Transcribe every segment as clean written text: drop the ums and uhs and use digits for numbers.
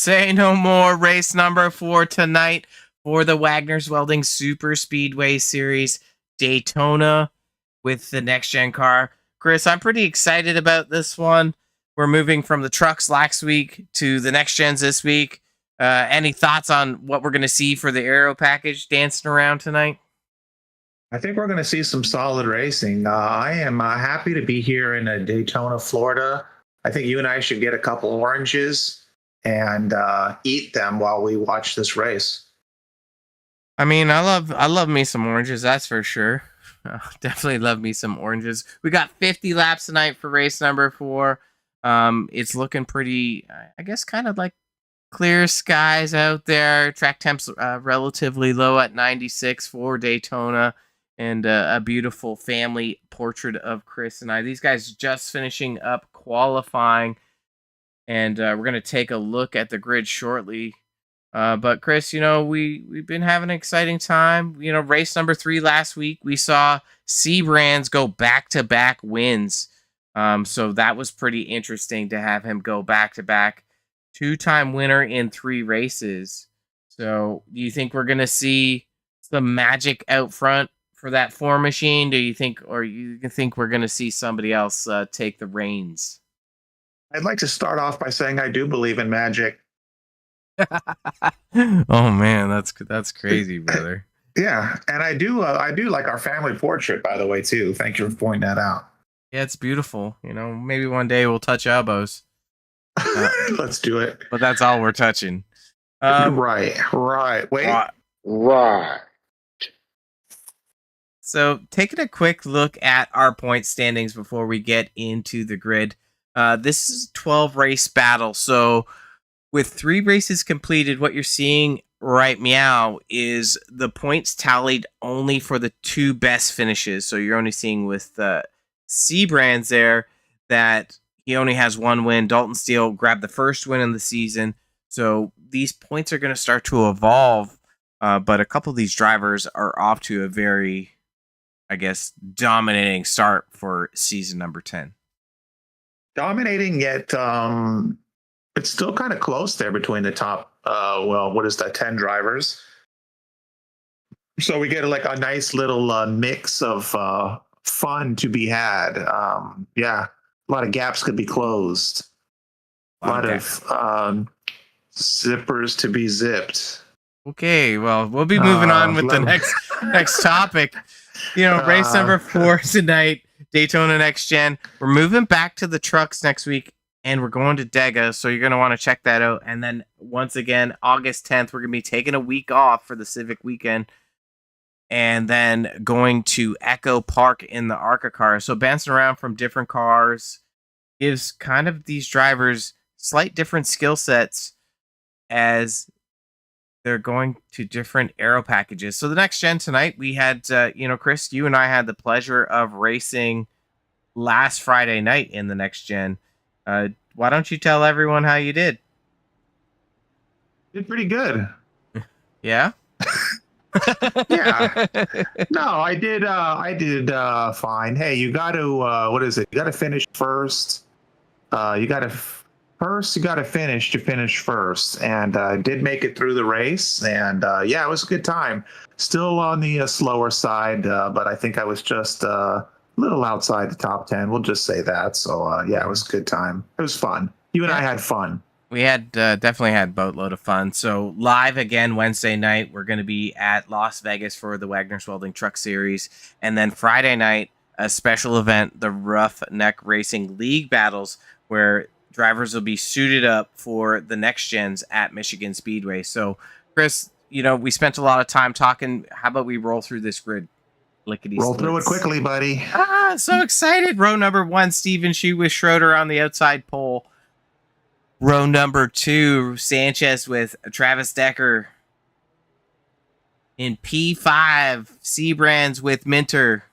Say no more. Race number 4 tonight for the Wagoner's Welding Super Speedway Series, Daytona with the next gen car. Chris, I'm pretty excited about this one. We're moving from the trucks last week to the next gens this week. Any thoughts on what we're going to see for the aero package dancing around tonight? I think we're going to see some solid racing. I am happy to be here in Daytona, Florida. I think you and I should get a couple oranges and eat them while we watch this race. I mean, I love me some oranges, that's for sure. Definitely love me some oranges. We got 50 laps tonight for race number 4. It's looking pretty, I guess, kind of like clear skies out there. Track temps relatively low at 96 for Daytona, and a beautiful family portrait of Chris and I. These guys just finishing up qualifying, and we're going to take a look at the grid shortly. But Chris, we've been having an exciting time. Race number 3 last week, we saw C-Brands go back-to-back wins. So that was pretty interesting to have him go back-to-back. 2-time winner in 3 races. So do you think we're going to see some magic out front for that 4 machine? Do you think we're going to see somebody else take the reins? I'd like to start off by saying I do believe in magic. Oh man, that's crazy, brother. Yeah, and I do like our family portrait, by the way, too. Thank you for pointing that out. Yeah, it's beautiful. Maybe one day we'll touch elbows. Let's do it. But that's all we're touching. Right. Wait. Right. So taking a quick look at our point standings before we get into the grid. This is a 12 race battle. So with 3 races completed, what you're seeing right meow is the points tallied only for the 2 best finishes. So you're only seeing with C-Brands there that he only has 1 win. Dalton Steele grabbed the first win in the season. So these points are going to start to evolve. But a couple of these drivers are off to a very, I guess, dominating start for season number 10. Dominating, yet it's still kind of close there between the top, 10 drivers. So we get like a nice little mix of fun to be had. Yeah, a lot of gaps could be closed. A lot of zippers to be zipped. Okay, well, we'll be moving on with the next topic. Race number 4 tonight, Daytona Next Gen. We're moving back to the trucks next week, and we're going to Dega, so you're going to want to check that out. And then, once again, August 10th, we're going to be taking a week off for the Civic Weekend, and then going to Echo Park in the ARCA car. So bouncing around from different cars gives kind of these drivers slight different skill sets as they're going to different aero packages. So the next gen tonight, we had, Chris, you and I had the pleasure of racing last Friday night in the next gen. Why don't you tell everyone how you did? Did pretty good. Yeah? Yeah. No, I did fine. Hey, you got to, what is it? You got to finish first. You got to finish to finish first. And I did make it through the race. And yeah, it was a good time. Still on the slower side, but I think I was just a little outside the top 10. We'll just say that. So yeah, it was a good time. It was fun. You and I had fun. We had definitely had a boatload of fun. So live again Wednesday night, we're going to be at Las Vegas for the Wagoner's Welding Truck Series. And then Friday night, a special event, the Ruff Neck Racing League Battles, where drivers will be suited up for the next gens at Michigan Speedway. So, Chris, we spent a lot of time talking. How about we roll through this grid? Roll through it quickly, buddy. So excited. Row number 1, Steven Shue with Schroeder on the outside pole. Row number 2, Sanchez with Travis Decker. In P5, C-Brands with Minter.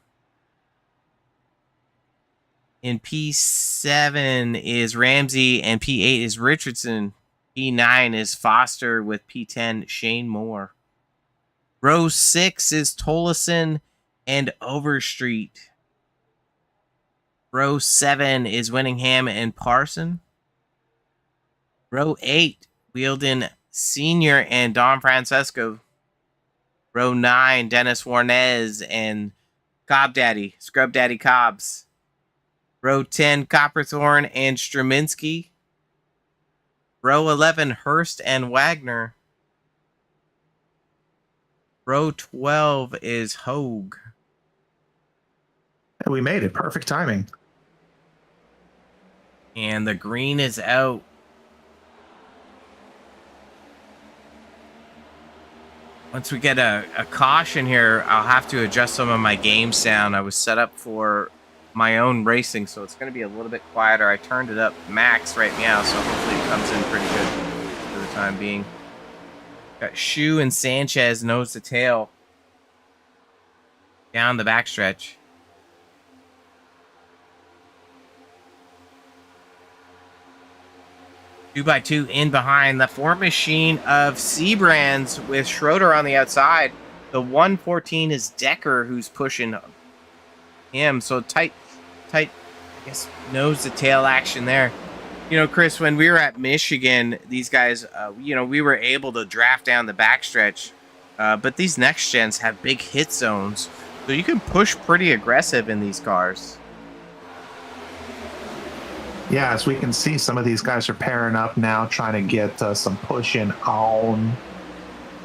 In P7 is Ramsey, and P8 is Richardson. P9 is Foster with P10, Shane Moore. Row 6 is Tolleson and Overstreet. Row 7 is Winningham and Parson. Row 8 Welding Sr. and Don Francesco. Row 9, Dennis Warnez and Scrub Daddy Cobbs. Row 10, Copperthorn and Straminsky. Row 11, Hurst and Wagner. Row 12 is Hogue. And we made it. Perfect timing. And the green is out. Once we get a caution here, I'll have to adjust some of my game sound. I was set up for my own racing, so it's going to be a little bit quieter. I turned it up max right now, so hopefully it comes in pretty good for the time being. Got Shu and Sanchez nose to tail down the backstretch. 2x2 in behind. The Ford machine of Seabrands with Schroeder on the outside. The 114 is Decker who's pushing him. So tight, I guess, nose to tail action there. You know, Chris, when we were at Michigan, these guys, we were able to draft down the backstretch. But these next gens have big hit zones. So you can push pretty aggressive in these cars. Yeah, as we can see, some of these guys are pairing up now, trying to get some pushing on.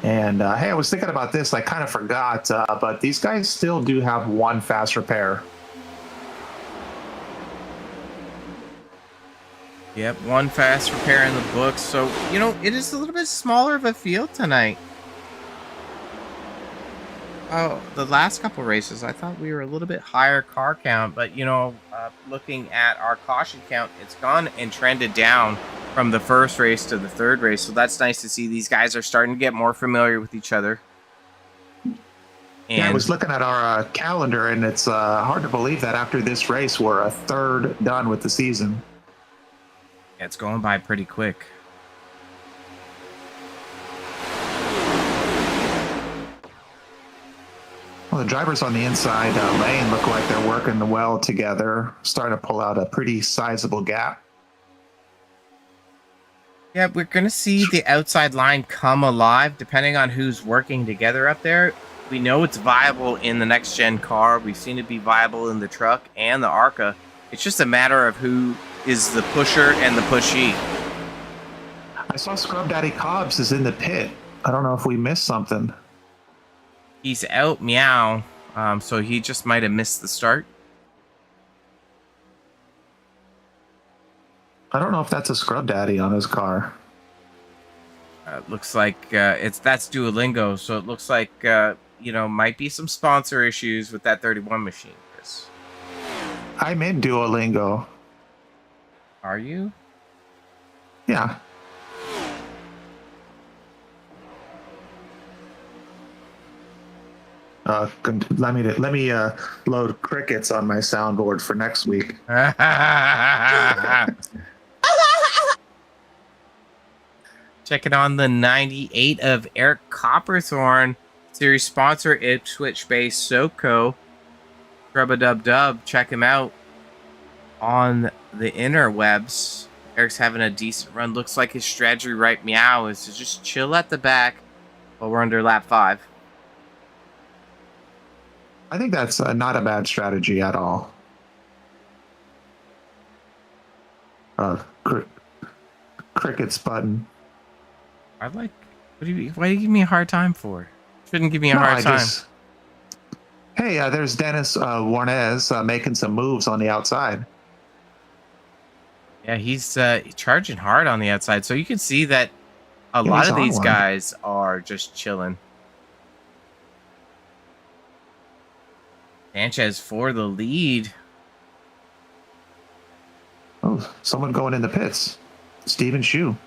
And hey, I was thinking about this. I kind of forgot, but these guys still do have one fast repair. Yep, one fast repair in the books. So, it is a little bit smaller of a field tonight. Oh, the last couple races, I thought we were a little bit higher car count, but looking at our caution count, it's gone and trended down from the first race to the third race. So that's nice to see. These guys are starting to get more familiar with each other. And yeah, I was looking at our calendar, and it's hard to believe that after this race, we're a third done with the season. Yeah, it's going by pretty quick. Well, the drivers on the inside lane look like they're working well together, starting to pull out a pretty sizable gap. Yeah, we're going to see the outside line come alive depending on who's working together up there. We know it's viable in the next-gen car. We've seen it be viable in the truck and the ARCA. It's just a matter of who is the pusher and the pushee. I saw Scrub Daddy Cobbs is in the pit. I don't know if we missed something. He's out, meow. So he just might have missed the start. I don't know if that's a Scrub Daddy on his car. Looks like that's Duolingo. So it looks like might be some sponsor issues with that 31 machine, Chris. I'm in Duolingo. Are you? Yeah. Let me load crickets on my soundboard for next week. Checking on the 98 of Eric Copperthorn, series sponsor Ipswich-based SoCo. Rub-a-dub-dub, check him out on the interwebs. Eric's having a decent run. Looks like his strategy right meow is to just chill at the back while we're under lap 5. I think that's not a bad strategy at all. Crickets button. Why do you give me a hard time for? Shouldn't give me a hard time. Hey, there's Dennis Warnez making some moves on the outside. Yeah, he's charging hard on the outside. So you can see that a lot of these guys are just chilling. Sanchez for the lead. Oh, someone going in the pits. Steven Shu.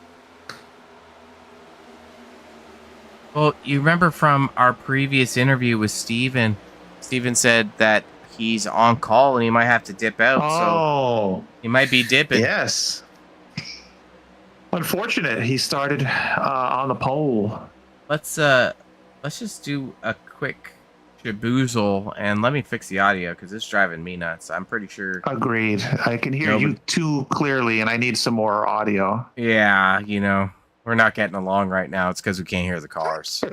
Well, you remember from our previous interview with Steven, Steven said that he's on call and he might have to dip out. Oh. So he might be dipping. Yes. Unfortunate. He started on the pole. Let's just do a quick shaboozle and let me fix the audio because it's driving me nuts. I'm pretty sure. Agreed. I can hear you too clearly and I need some more audio. Yeah, we're not getting along right now. It's because we can't hear the cars.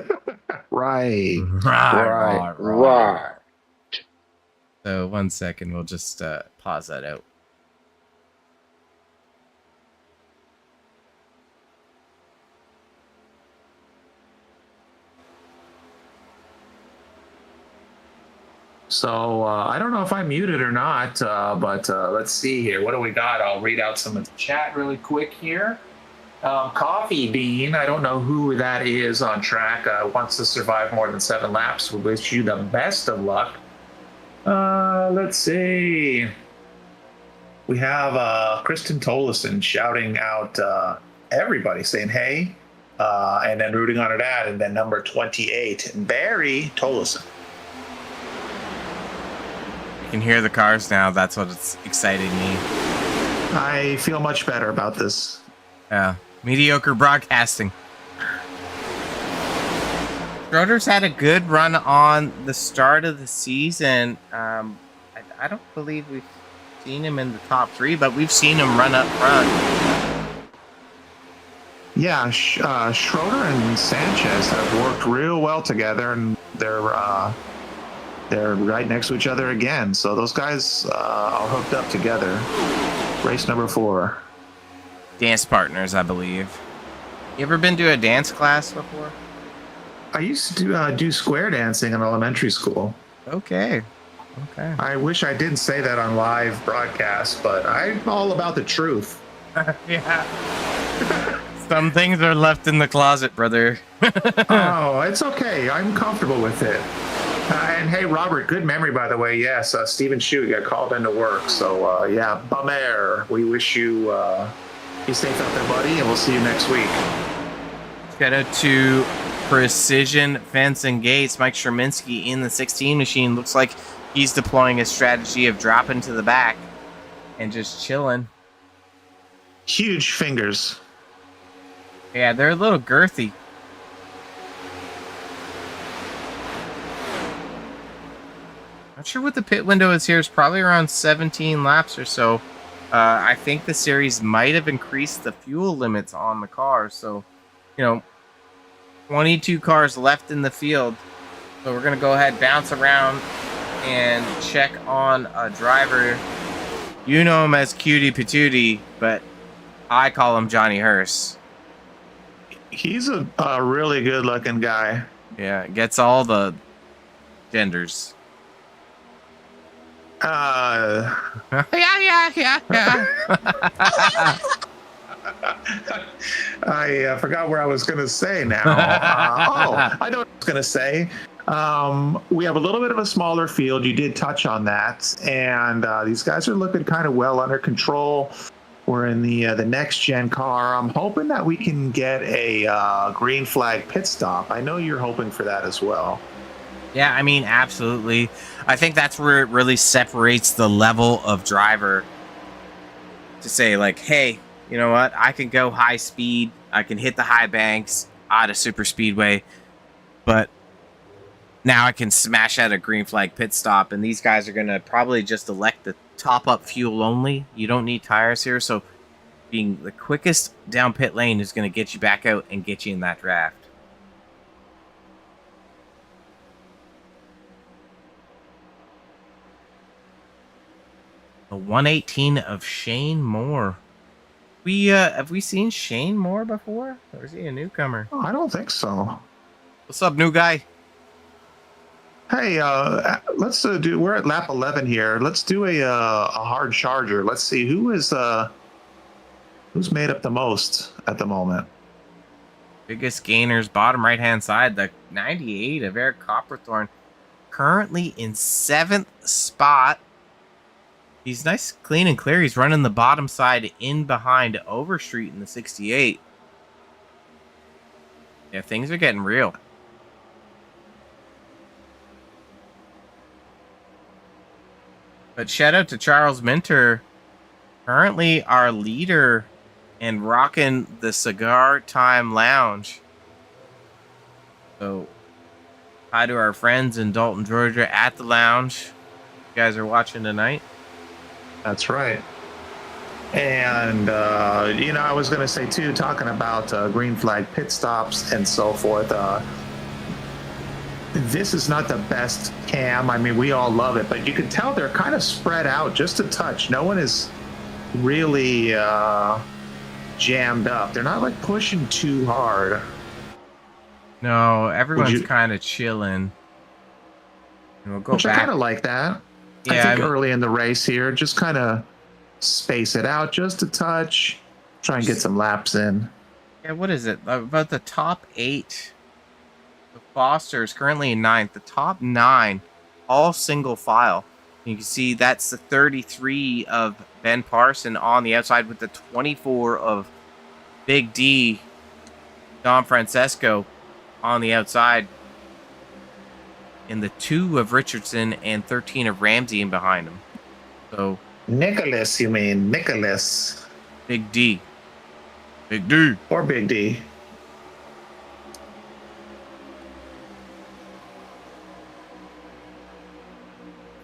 Right. Right. So 1 second, we'll just pause that out. So I don't know if I'm muted or not, but let's see here. What do we got? I'll read out some of the chat really quick here. Coffee Bean, I don't know who that is on track, wants to survive more than 7 laps. We wish you the best of luck. Let's see. We have Kristen Tolleson shouting out everybody, saying hey, and then rooting on her dad, and then number 28, Barry Tolleson. You can hear the cars now. That's what's exciting me. I feel much better about this. Yeah. Mediocre broadcasting. Schroeder's had a good run on the start of the season. I don't believe we've seen him in the top 3, but we've seen him run up front. Yeah, Schroeder and Sanchez have worked real well together, and they're right next to each other again. So those guys are hooked up together. Race number 4. Dance partners, I believe. You ever been to a dance class before? I used to do square dancing in elementary school. Okay. I wish I didn't say that on live broadcast, but I'm all about the truth. Yeah. Some things are left in the closet, brother. Oh, it's okay. I'm comfortable with it. And hey, Robert, good memory, by the way. Yes, Stephen Shue got called into work. So, yeah, bummer. We wish you be safe out there, buddy, and we'll see you next week. Shout out to Precision Fence and Gates. Mike Sherminsky in the 16 machine. Looks like he's deploying a strategy of dropping to the back and just chilling. Huge fingers. Yeah, they're a little girthy. Not sure what the pit window is here. It's probably around 17 laps or so. I think the series might have increased the fuel limits on the car. So, 22 cars left in the field. So we're going to go ahead, bounce around, and check on a driver. You know him as Cutie Patootie, but I call him Johnny Hearst. He's a really good-looking guy. Yeah, gets all the genders. Yeah. I forgot where I was going to say now. I know what I was going to say. We have a little bit of a smaller field. You did touch on that. And these guys are looking kind of well under control. We're in the next-gen car. I'm hoping that we can get a green flag pit stop. I know you're hoping for that as well. Yeah, I mean, absolutely. I think that's where it really separates the level of driver to say, like, hey, you know what? I can go high speed. I can hit the high banks out of super speedway. But now I can smash out a green flag pit stop. And these guys are going to probably just elect the top up fuel only. You don't need tires here. So being the quickest down pit lane is going to get you back out and get you in that draft. The 118 of Shane Moore. Have we seen Shane Moore before? Or is he a newcomer? I don't think so. What's up, new guy? Hey, let's do. We're at lap 11 here. Let's do a hard charger. Let's see who's made up the most at the moment. Biggest gainers, bottom right hand side. The 98 of Eric Copperthorne, currently in 7th spot. He's nice, clean, and clear. He's running the bottom side in behind Overstreet in the 68. Yeah, things are getting real. But shout out to Charles Minter, currently our leader and rocking the Cigar Time Lounge. So, hi to our friends in Dalton, Georgia at the lounge. You guys are watching tonight. That's right. And, I was going to say, too, talking about green flag pit stops and so forth, this is not the best cam. I mean, we all love it, but you can tell they're kind of spread out just a touch. No one is really jammed up. They're not like pushing too hard. No, everyone's kind of chilling. And we'll go Which back. I kind of like that. Yeah, I think early in the race here, just kind of space it out just a touch. Try and get some laps in. Yeah, what is it? About the top 8. Foster is currently in 9th. The top 9, all single file. You can see that's the 33 of Ben Parson on the outside with the 24 of Big D, Don Francesco on the outside. And the 2 of Richardson and 13 of Ramsey in behind him. So Nicholas, you mean Nicholas? Big D. Big D. Or Big D.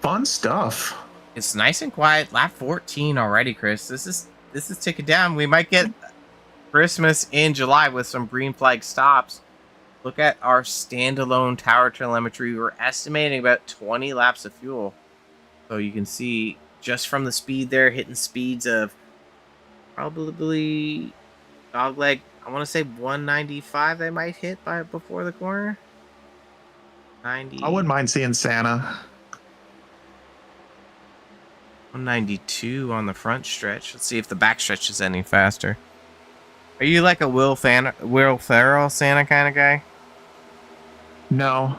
Fun stuff. It's nice and quiet. Lap 14 already, Chris. This is ticking down. We might get Christmas in July with some green flag stops. Look at our standalone tower telemetry. We're estimating about 20 laps of fuel. So you can see just from the speed there, hitting speeds of probably dogleg. I want to say 195 they might hit before the corner. 90. I wouldn't mind seeing Santa. 192 on the front stretch. Let's see if the back stretch is any faster. Are you like a Will Ferrell Santa kind of guy? No.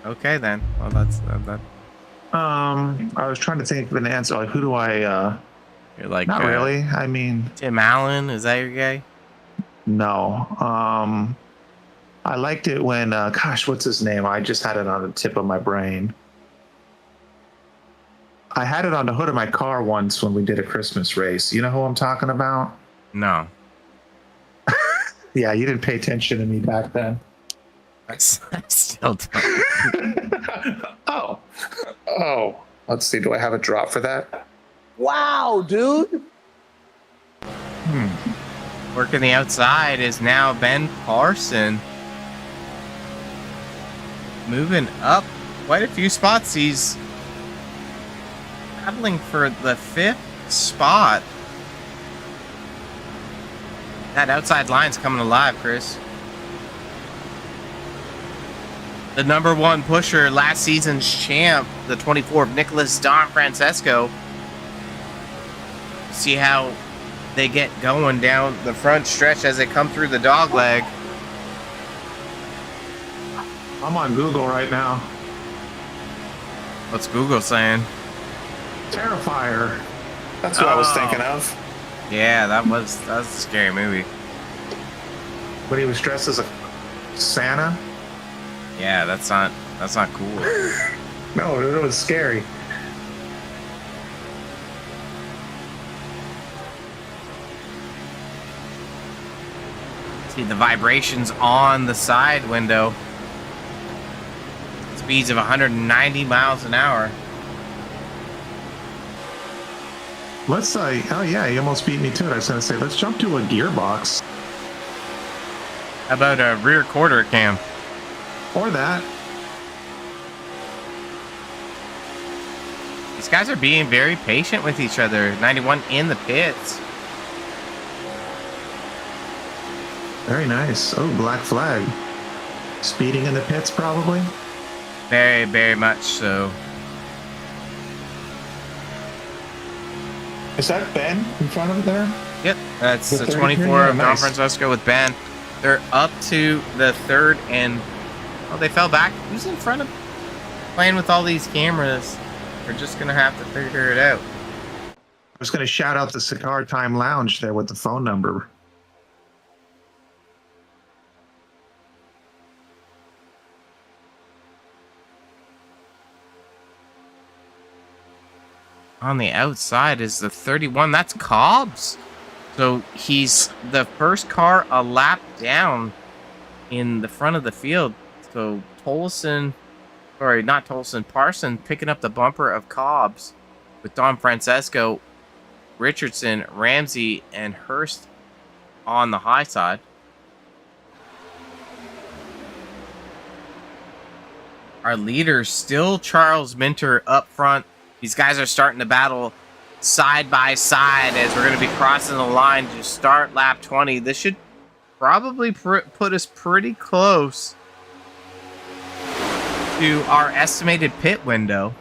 Okay then. Well, that's that. I was trying to think of an answer. Like, who do I? You're like not really. I mean, Tim Allen. Is that your guy? No. I liked it when. Gosh, what's his name? I just had it on the tip of my brain. I had it on the hood of my car once when we did a Christmas race. You know who I'm talking about? No. Yeah, you didn't pay attention to me back then. I still don't. Oh. Let's see. Do I have a drop for that? Wow, dude. Working the outside is now Ben Parson. Moving up quite a few spots. He's battling for the 5th spot. That outside line's coming alive, Chris. The number 1 pusher, last season's champ, the 24 of Nicholas Don Francesco. See how they get going down the front stretch as they come through the dog leg. I'm on Google right now. What's Google saying? Terrifier. That's what I was thinking of. Yeah, that was a scary movie. When he was dressed as a Santa? Yeah, that's not cool. No, it was scary. See the vibrations on the side window. Speeds of 190 miles an hour. Let's oh yeah, you almost beat me to it. I was gonna say, let's jump to a gearbox. How about a rear quarter cam? Or that. These guys are being very patient with each other. 91 in the pits. Very nice. Oh, black flag. Speeding in the pits, probably? Very, very much so. Is that Ben in front of there? Yep, that's the 24 yeah, of Don nice. Francesco with Ben. They're up to the 3rd and... Oh, they fell back. Who's in front of... Playing with all these cameras. They're just going to have to figure it out. I was going to shout out the Cigar Time Lounge there with the phone number. On the outside is the 31. That's Cobbs. So he's the first car a lap down in the front of the field. So Parson picking up the bumper of Cobbs. with Don Francesco, Richardson, Ramsey, and Hurst on the high side. Our leader still Charles Minter up front. These guys are starting to battle side by side as we're going to be crossing the line to start lap 20. This should probably put us pretty close to our estimated pit window.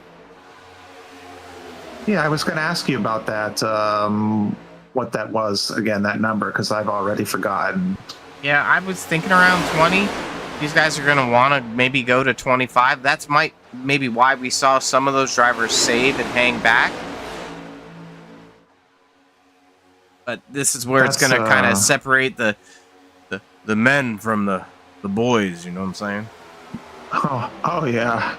Yeah, I was going to ask you about that, what that was, again, that number, because I've already forgotten. Yeah, I was thinking around 20. These guys are going to want to maybe go to 25. That's maybe why we saw some of those drivers save and hang back. But this is where it's going to kind of separate the men from the boys, you know what I'm saying? Oh yeah.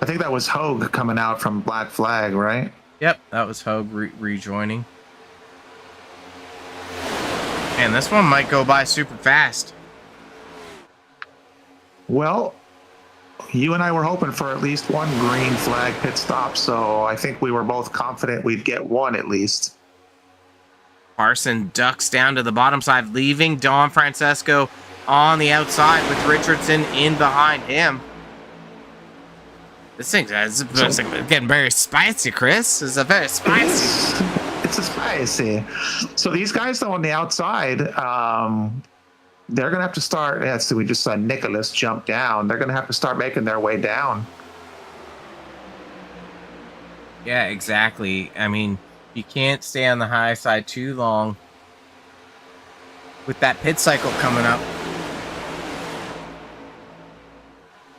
I think that was Hogue coming out from Black Flag, right? Yep, that was Hogue rejoining. And this one might go by super fast. Well, you and I were hoping for at least one green flag pit stop, so I think we were both confident we'd get one at least. Parson ducks down to the bottom side, leaving Don Francesco on the outside with Richardson in behind him. This thing is getting very spicy, Chris. It's a very spicy. It's a spicy. So these guys, though, on the outside, they're going to have to start. Yeah, so we just saw Nicholas jump down. They're going to have to start making their way down. Yeah, exactly. I mean, you can't stay on the high side too long with that pit cycle coming up.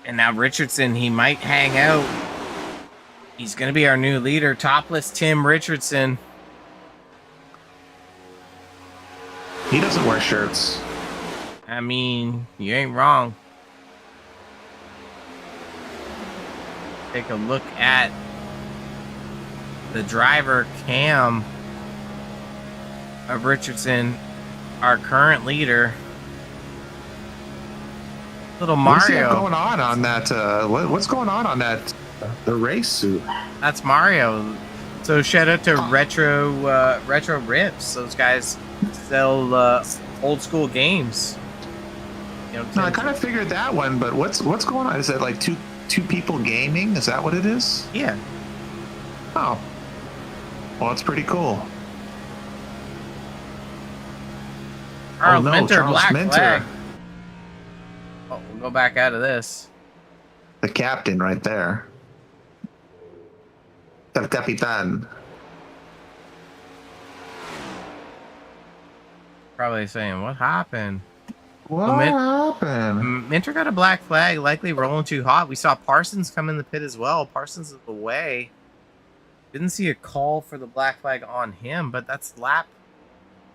And now Richardson, he might hang out. He's going to be our new leader, topless Tim Richardson. He doesn't wear shirts. I mean, you ain't wrong. Take a look at the driver cam of Richardson, our current leader. Little Mario. What's going on that? What's going on that? The race suit. That's Mario. So shout out to Retro Rips. Those guys sell old school games. You know, no, I kind of figured that one, but what's going on? Is it like two people gaming? Is that what it is? Yeah. Oh. Well, it's pretty cool. Charles Minter, Charles Black Minter. Flag. Oh, we'll go back out of this. The captain right there. El Capitan. Probably saying, what happened? What happened? Minter got a black flag, likely rolling too hot. We saw Parsons come in the pit as well. Parsons is away. Didn't see a call for the black flag on him, but that's lap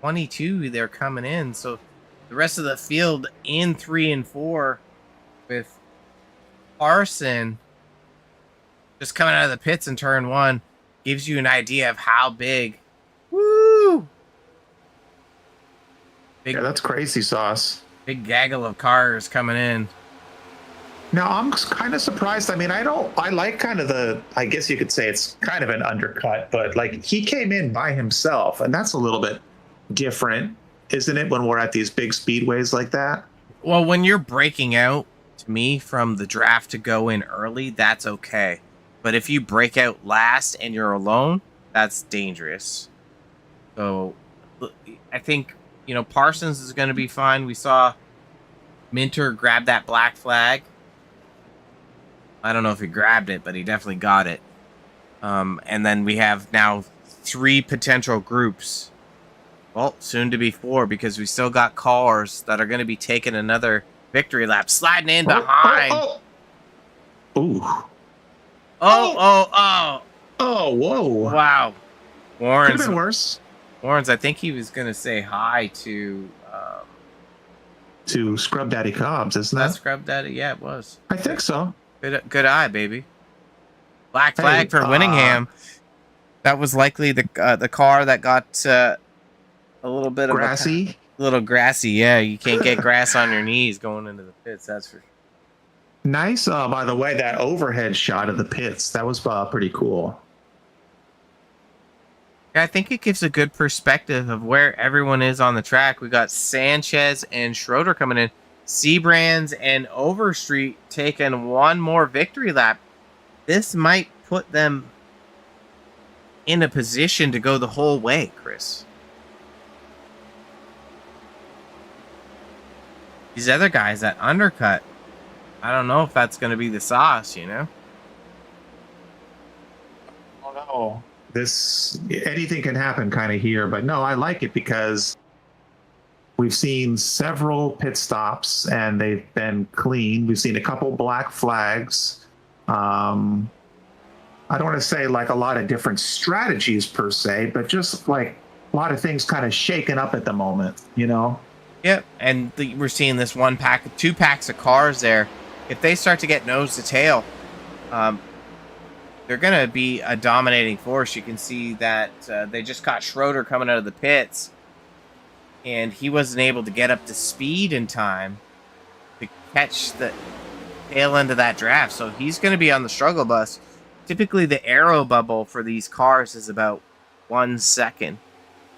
22 they're coming in. So the rest of the field in 3 and 4 with Parson just coming out of the pits in turn 1 gives you an idea of how big. Woo! Yeah, that's crazy sauce. Big gaggle of cars coming in. Now, I'm kind of surprised. I mean, I like kind of I guess you could say it's kind of an undercut, but like he came in by himself, and that's a little bit different, isn't it, when we're at these big speedways like that? Well, when you're breaking out, to me, from the draft to go in early, that's okay. But if you break out last and you're alone, that's dangerous. So I think, you know, Parsons is going to be fine. We saw Minter grab that black flag. I don't know if he grabbed it, but he definitely got it. And then we have now 3 potential groups. Well, soon to be 4, because we still got cars that are going to be taking another victory lap, sliding in behind. Ooh. Oh, whoa. wow. Could have been worse. Warrens, I think he was going to say hi to Scrub Daddy Cobbs, isn't that? Scrub Daddy? Yeah, it was. I think so. Good eye, baby. Black flag for Winningham. That was likely the car that got a little bit grassy. A little grassy, yeah. You can't get grass on your knees going into the pits, that's for sure. Nice, by the way, that overhead shot of the pits. That was pretty cool. Yeah, I think it gives a good perspective of where everyone is on the track. We got Sanchez and Schroeder coming in. Seabrands and Overstreet taking one more victory lap. This might put them in a position to go the whole way, Chris. These other guys that undercut, I don't know if that's going to be the sauce, you know? Oh no. Anything can happen kind of here, but no, I like it because we've seen several pit stops and they've been clean. We've seen a couple black flags. I don't want to say like a lot of different strategies per se, but just like a lot of things kind of shaken up at the moment, you know? Yep, and we're seeing this two packs of cars there. If they start to get nose to tail, they're going to be a dominating force. You can see that they just caught Schroeder coming out of the pits, and he wasn't able to get up to speed in time to catch the tail end of that draft. So he's going to be on the struggle bus. Typically, the aero bubble for these cars is about 1 second.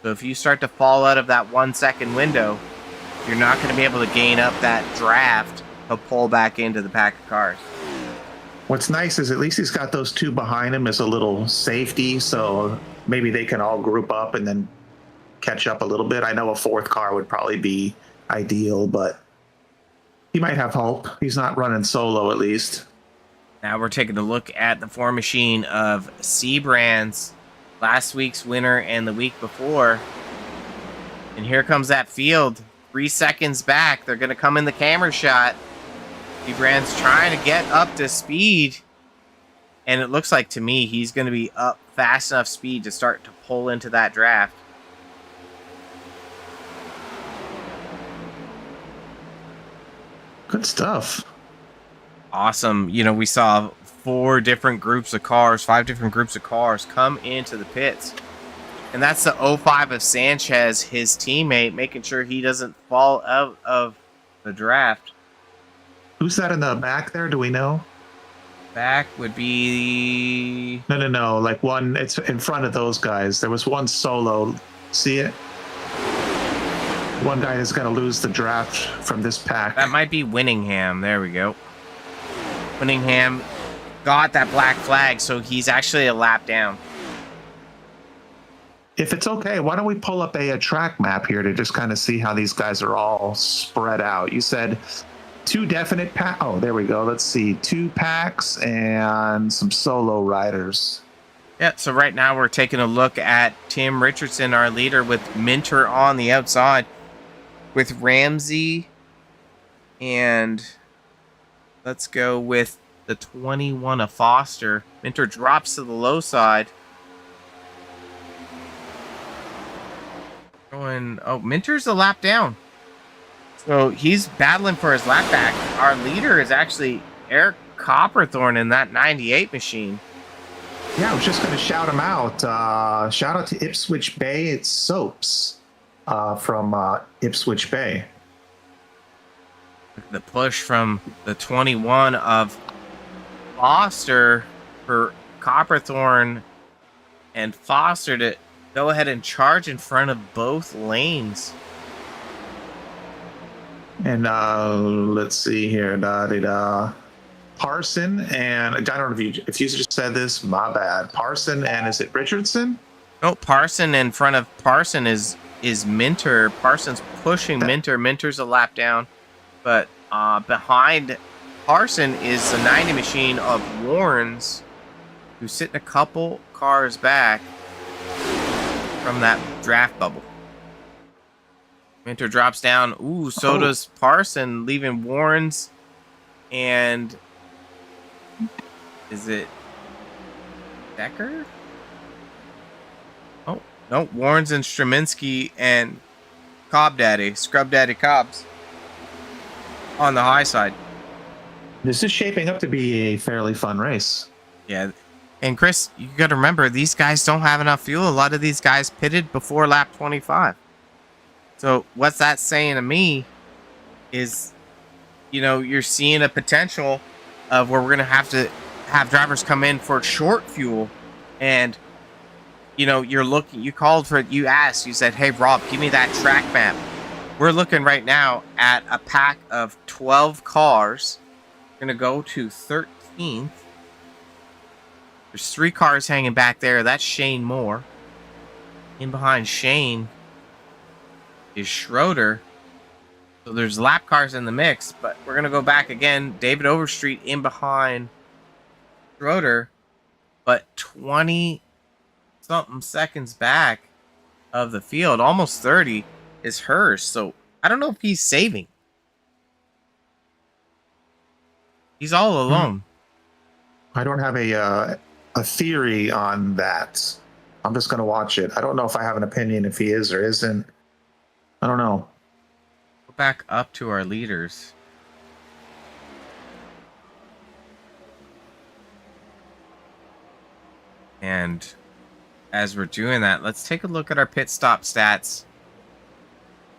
So if you start to fall out of that 1 second window, you're not going to be able to gain up that draft to pull back into the pack of cars. What's nice is at least he's got those two behind him as a little safety, so maybe they can all group up and then catch up a little bit. I know a fourth car would probably be ideal, but he might have hope. He's not running solo, at least. Now we're taking a look at the form machine of Seabrands, last week's winner and the week before. And here comes that field. 3 seconds back. They're going to come in the camera shot. Seabrands trying to get up to speed. And it looks like to me he's going to be up fast enough speed to start to pull into that draft. Good stuff. Awesome. You know, we saw 5 different groups of cars come into the pits. And that's the 05 of Sanchez, his teammate, making sure he doesn't fall out of the draft. Who's that in the back there? Do we know? Back would be... No. Like one, it's in front of those guys. There was one solo. See it? One guy is going to lose the draft from this pack. That might be Winningham. There we go. Winningham got that black flag, so he's actually a lap down. If it's okay, why don't we pull up a track map here to just kind of see how these guys are all spread out? You said 2 definite packs. Oh, there we go. Let's see. 2 packs and some solo riders. Yeah, so right now we're taking a look at Tim Richardson, our leader, with Minter on the outside, with Ramsey, and let's go with the 21 of Foster. Minter drops to the low side. Minter's a lap down. So he's battling for his lap back. Our leader is actually Eric Copperthorne in that 98 machine. Yeah, I was just going to shout him out. Shout out to Ipswich Bay. It's Soaps from Ipswich Bay. The push from the 21 of Foster for Copperthorne and Foster to go ahead and charge in front of both lanes. And let's see here. Parson and I don't know if you just said this, my bad. Parson and is it Richardson? No, Parson in front of Parson is Minter. Parson's pushing Minter. Minter's a lap down. But behind Parson is the 90 machine of Warrens, who's sitting a couple cars back from that draft bubble. Minter drops down. Ooh, so does Parson, leaving Warrens and... Is it Decker? Oh, no. Warrens and Straminsky and Cobb Daddy, Scrub Daddy Cobbs on the high side. This is shaping up to be a fairly fun race. Yeah. And Chris, you got to remember, these guys don't have enough fuel. A lot of these guys pitted before lap 25. So what's that saying to me is, you know, you're seeing a potential of where we're going to have drivers come in for short fuel. And, you called for it, you asked, you said, hey, Rob, give me that track map. We're looking right now at a pack of 12 cars. We're going to go to 13th. There's 3 cars hanging back there. That's Shane Moore. In behind Shane is Schroeder. So there's lap cars in the mix, but we're going to go back again. David Overstreet in behind Schroeder, but 20-something seconds back of the field, almost 30, is hers. So I don't know if he's saving. He's all alone. I don't have a theory on that. I'm just going to watch it. I don't know if I have an opinion if he is or isn't. I don't know. Go back up to our leaders. And as we're doing that, let's take a look at our pit stop stats.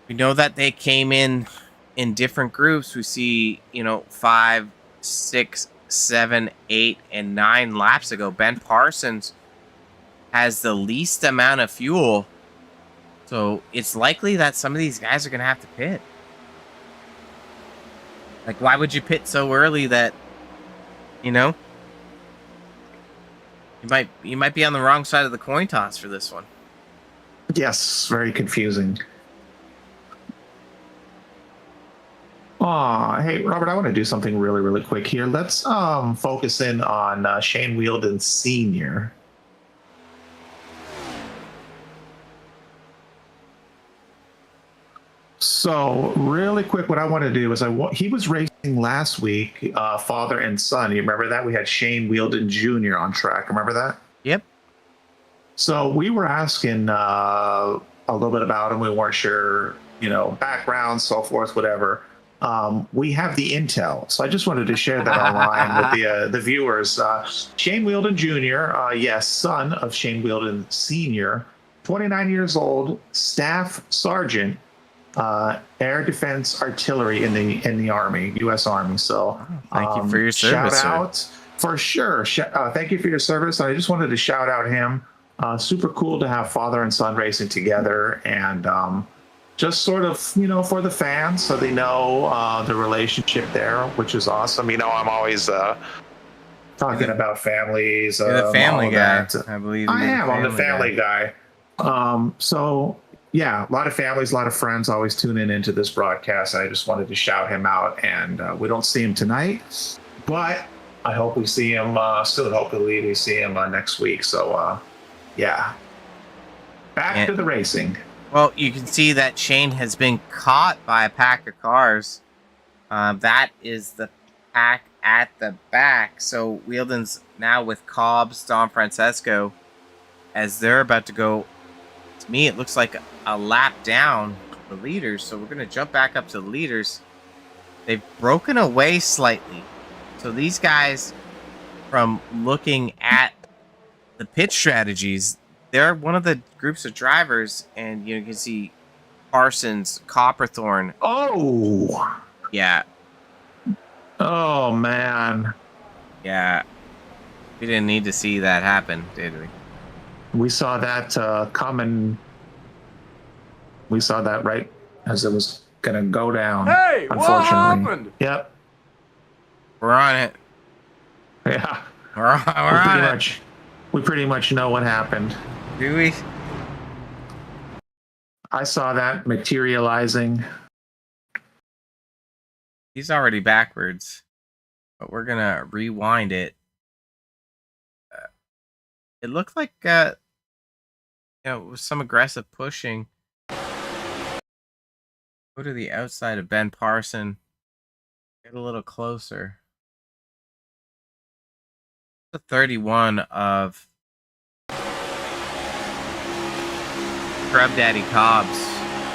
We know that they came in different groups. We see, 5, 6, 7, 8, and 9 laps ago. Ben Parsons has the least amount of fuel. So it's likely that some of these guys are going to have to pit. Like, why would you pit so early that, you might be on the wrong side of the coin toss for this one. Yes, very confusing. Hey, Robert, I want to do something really, really quick here. Let's focus in on Shane Welding Sr. So, really quick, what I want to do is he was racing last week, father and son. You remember that? We had Shane Welding Jr. on track. Remember that? Yep. So we were asking a little bit about him. We weren't sure, background, so forth, whatever. We have the intel, so I just wanted to share that online with the viewers. Shane Welding Jr., yes, son of Shane Welding Sr., 29 years old, staff sergeant, air defense artillery in the Army, U.S. Army. So thank you for your service. Shout out for sure. Thank you for your service. I just wanted to shout out him. Super cool to have father and son racing together, and just sort of, for the fans, so they know the relationship there, which is awesome. I'm always talking about families. You're the family guy, I believe. I am. I'm the family guy. So, yeah, a lot of families, a lot of friends always tune into this broadcast. I just wanted to shout him out, and we don't see him tonight, but I hope we see him soon. Hopefully we see him next week. So, yeah. Back to the racing. Well, you can see that Shane has been caught by a pack of cars. That is the pack at the back. So Weldon's now with Cobbs, Don Francesco, as they're about to go. To me, it looks like a lap down the leaders. So we're going to jump back up to the leaders. They've broken away slightly. So these guys, from looking at the pit strategies, they're one of the groups of drivers, and you can see Parsons, Copperthorne. Oh, yeah. Oh man. Yeah. We didn't need to see that happen, did we? We saw that coming. We saw that right as it was gonna go down. Hey, unfortunately. what happened? Yep. We're on it. Yeah. We're on it. We pretty much know what happened. Do we? I saw that materializing. He's already backwards, but we're gonna rewind it. It looked like it was some aggressive pushing. Go to the outside of Ben Parson. Get a little closer. The 31 of Scrub Daddy Cobbs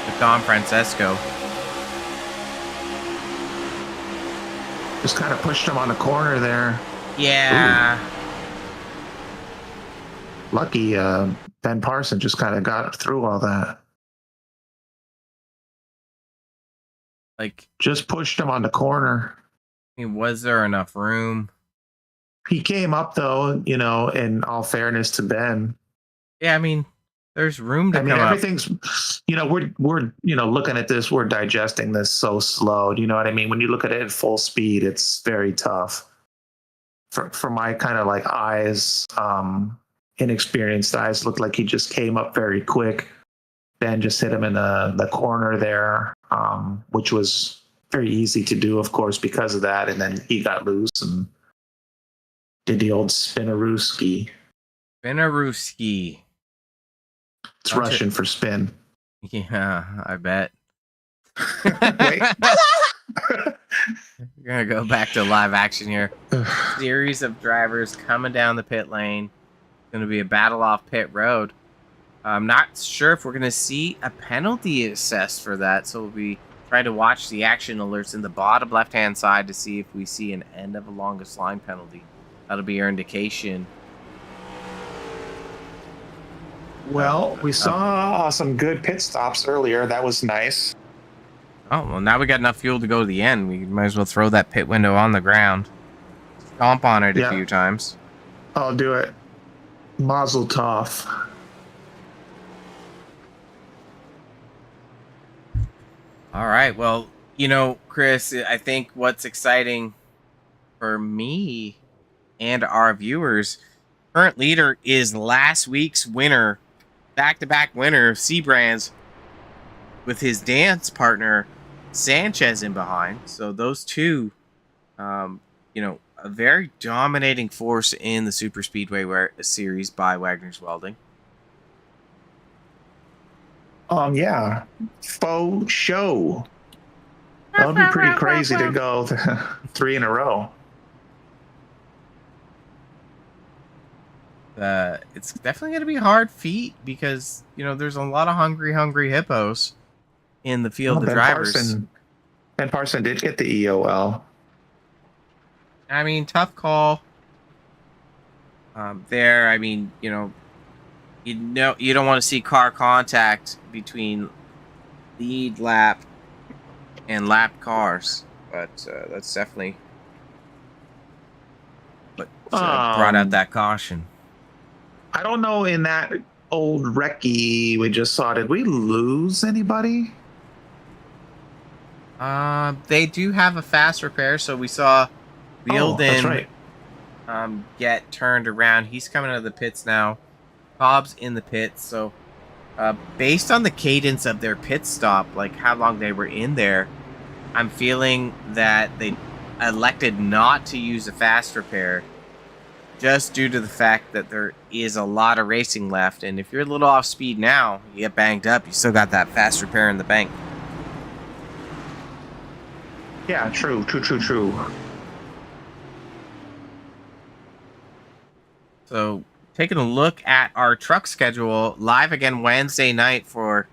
with Don Francesco. Just kind of pushed him on the corner there. Yeah. Ooh. Lucky Ben Parson just kind of got through all that. Like, just pushed him on the corner. I mean, was there enough room? He came up though, in all fairness to Ben. Yeah, I mean, there's room to I mean, come up. everything's, we're looking at this, we're digesting this so slow. Do you know what I mean? When you look at it at full speed, it's very tough. For my kind of like eyes, inexperienced eyes, looked like he just came up very quick. Then just hit him in the corner there, which was very easy to do, of course, because of that. And then he got loose and did the old spinarooski. Benaruski. It's Russian for spin. Yeah, I bet. Wait. We're gonna go back to live action here. Series of drivers coming down the pit lane. It's gonna be a battle off pit road. I'm not sure if we're gonna see a penalty assessed for that, so we'll be trying to watch the action alerts in the bottom left-hand side to see if we see an end of a longest line penalty. That'll be our indication. Well, we saw some good pit stops earlier. That was nice. Oh, well, now we got enough fuel to go to the end. We might as well throw that pit window on the ground. Stomp on it a few times. I'll do it. Mazel tov. All right. Well, Chris, I think what's exciting for me and our viewers, current leader is last week's winner, back-to-back winner of Seabrands, with his dance partner Sanchez in behind. So those two, a very dominating force in the Super Speedway series by Wagoner's Welding. Yeah, faux show. That would be pretty crazy to go 3 in a row. It's definitely going to be hard feat because there's a lot of hungry hippos in the field of drivers. Ben Parson did get the EOL. I mean, tough call. There, I mean, you don't want to see car contact between lead lap and lap cars, but that's definitely what brought out that caution. I don't know, in that old recce we just saw, did we lose anybody? They do have a fast repair, so we saw Welding get turned around. He's coming out of the pits now. Cobb's in the pits, so based on the cadence of their pit stop, like how long they were in there, I'm feeling that they elected not to use a fast repair just due to the fact that there is a lot of racing left, and if you're a little off speed now, you get banged up, you still got that fast repair in the bank. Yeah, true. So, taking a look at our truck schedule, live again Wednesday night for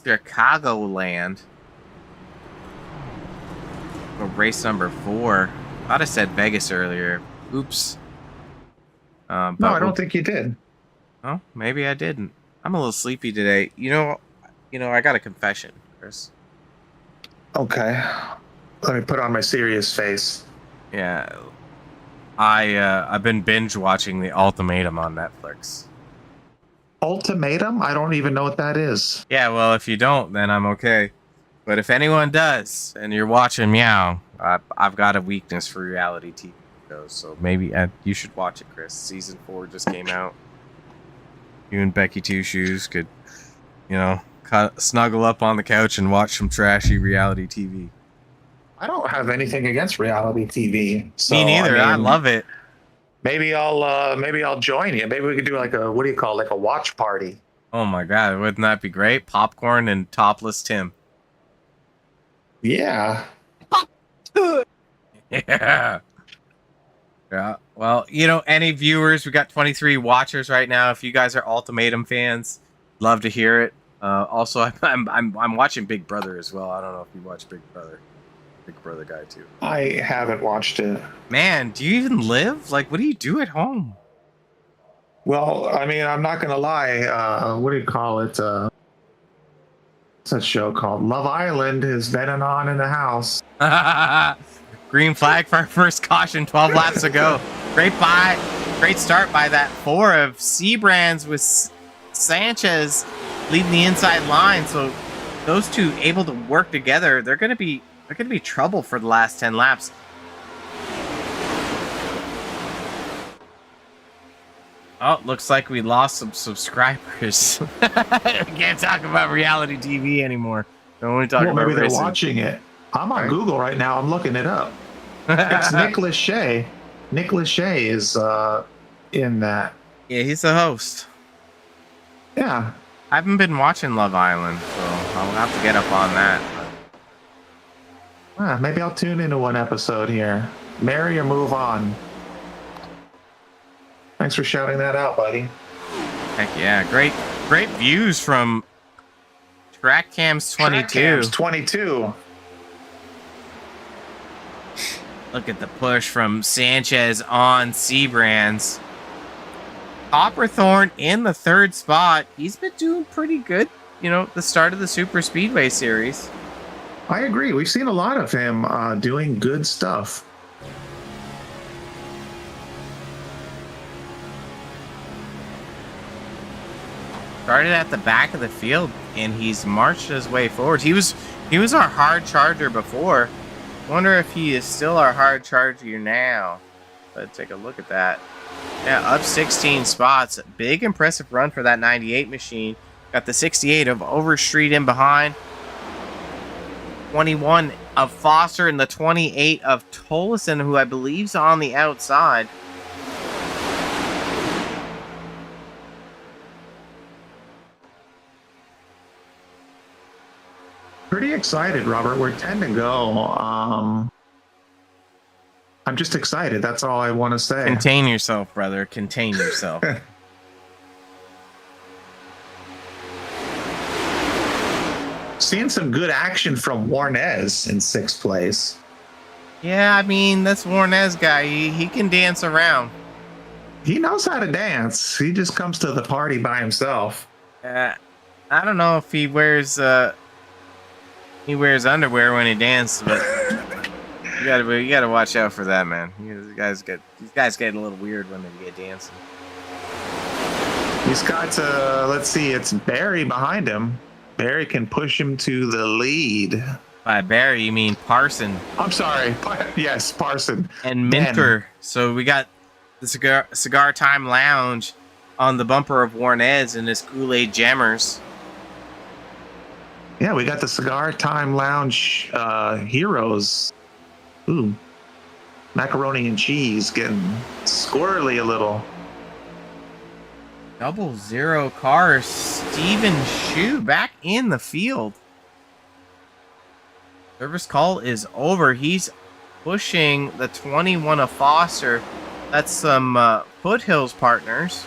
Chicagoland. Race number 4. Thought I said Vegas earlier. Oops. No, I don't think you did. Oh, maybe I didn't. I'm a little sleepy today. I got a confession, Chris. Okay. Let me put on my serious face. Yeah. I've been binge watching The Ultimatum on Netflix. Ultimatum? I don't even know what that is. Yeah, well, if you don't, then I'm okay. But if anyone does, and you're watching Meow, I've got a weakness for reality TV shows, so maybe you should watch it, Chris. Season 4 just came out. You and Becky Two Shoes could, snuggle up on the couch and watch some trashy reality TV. I don't have anything against reality TV. So, me neither. I love it. Maybe I'll join you. Maybe we could do like a a watch party. Oh my God, wouldn't that be great? Popcorn and topless Tim. Yeah. Yeah. Yeah. Well, any viewers, we got 23 watchers right now. If you guys are Ultimatum fans, love to hear it. Also, I'm watching Big Brother as well. I don't know if you watch Big Brother. Big Brother guy too. I haven't watched it. Man, do you even live? Like, what do you do at home? Well, I mean, I'm not gonna lie. What do you call it? It's a show called Love Island is betting on in the house. Green flag for our first caution 12 laps ago. Great start by that 4 of Seabrands with Sanchez leading the inside line. So those two able to work together. They're gonna be trouble for the last 10 laps. Oh, looks like we lost some subscribers. Can't talk about reality TV anymore. Don't want to talk about maybe they're racing. watching it. I'm on Google right now. I'm looking it up. It's Nicholas Shea. Nicholas Shea is in that. Yeah, he's the host. Yeah. I haven't been watching Love Island, so I'll have to get up on that. Maybe I'll tune into one episode here. Marry or move on. Thanks for shouting that out, buddy. Heck yeah, great views from Track Cams 22. Track Cams 22. Look at the push from Sanchez on Seabrands. Copperthorne in the third spot. He's been doing pretty good, the start of the Super Speedway series. I agree. We've seen a lot of him doing good stuff. Started at the back of the field, and he's marched his way forward. He was our hard charger before. Wonder if he is still our hard charger now. Let's take a look at that. Yeah, up 16 spots. Big impressive run for that 98 machine. Got the 68 of Overstreet in behind. 21 of Foster and the 28 of Tolleson, who I believe's on the outside. Pretty excited, Robert. We're 10 to go. I'm just excited. That's all I want to say. Contain yourself, brother. Contain yourself. Seeing some good action from Warnez in 6th place. Yeah, I mean, that's Warnez guy. He can dance around. He knows how to dance. He just comes to the party by himself. I don't know if he wears underwear when he dances, but you gotta watch out for that, man. These guys get a little weird when they get dancing. He's got let's see, it's Barry behind him. Barry can push him to the lead. By Barry, you mean Parson. I'm sorry. Yes, Parson. And Minter. So we got the Cigar Time Lounge on the bumper of Warnez and his Kool-Aid Jammers. Yeah, we got the Cigar Time Lounge heroes. Ooh. Macaroni and cheese getting squirrely a little. 00 cars. Steven Shu back in the field. Service call is over. He's pushing the 21 of Foster. That's some Foothills partners.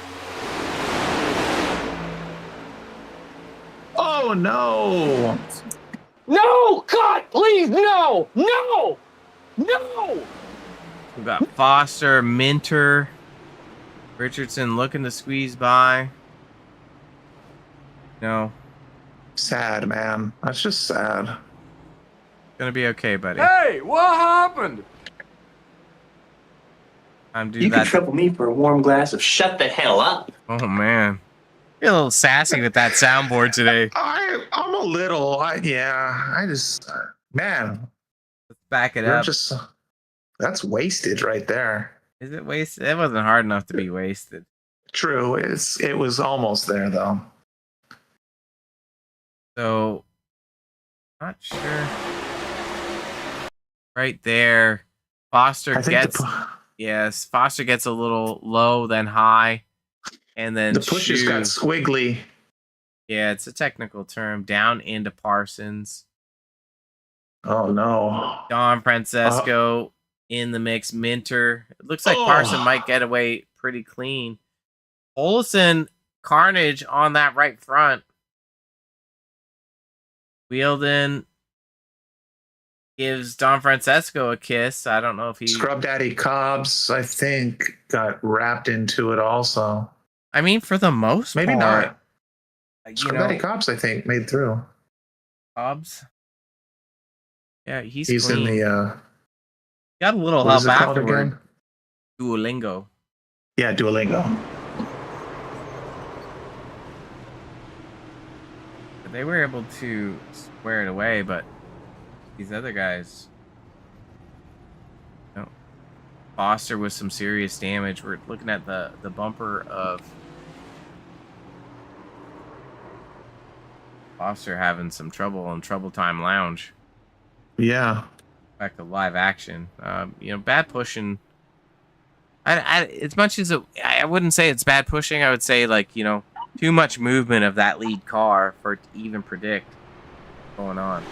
Oh, no. No, God, please, no, no, no. We've got Foster, Minter, Richardson looking to squeeze by. No. Sad, man. That's just sad. Gonna be okay, buddy. Hey, what happened? I'm doing You that. could trouble me for a warm glass of shut the hell up. Oh man, you're a little sassy with that soundboard today. I'm a little. I just, man. Let's back it You're up. That's wasted right there. Is it wasted? It wasn't hard enough to be wasted. True. It was almost there though. So, not sure. Right there, Foster gets. Yes, Foster gets a little low, then high, and then the pushes got squiggly. Yeah, it's a technical term. Down into Parsons. Oh no. Don Francesco in the mix. Minter. It looks like Parson might get away pretty clean. Olson carnage on that right front. Welding gives Don Francesco a kiss. I don't know if he... Scrub Daddy Cobbs, I think, got wrapped into it also. I mean, for the most Maybe part. not. Scrub Daddy Cobbs, I think, made through. Cobbs? Yeah, he's clean. In the... got a little help afterward. Duolingo. Yeah, Duolingo. they were able to square it away, but these other guys, you know, Foster with some serious damage. We're looking at the bumper of Foster having some trouble on Trouble Time Lounge. Yeah. Back to live action. You know, bad pushing. As much as I wouldn't say it's bad pushing, I would say, like, you know, too much movement of that lead car for it to even predict what's going on.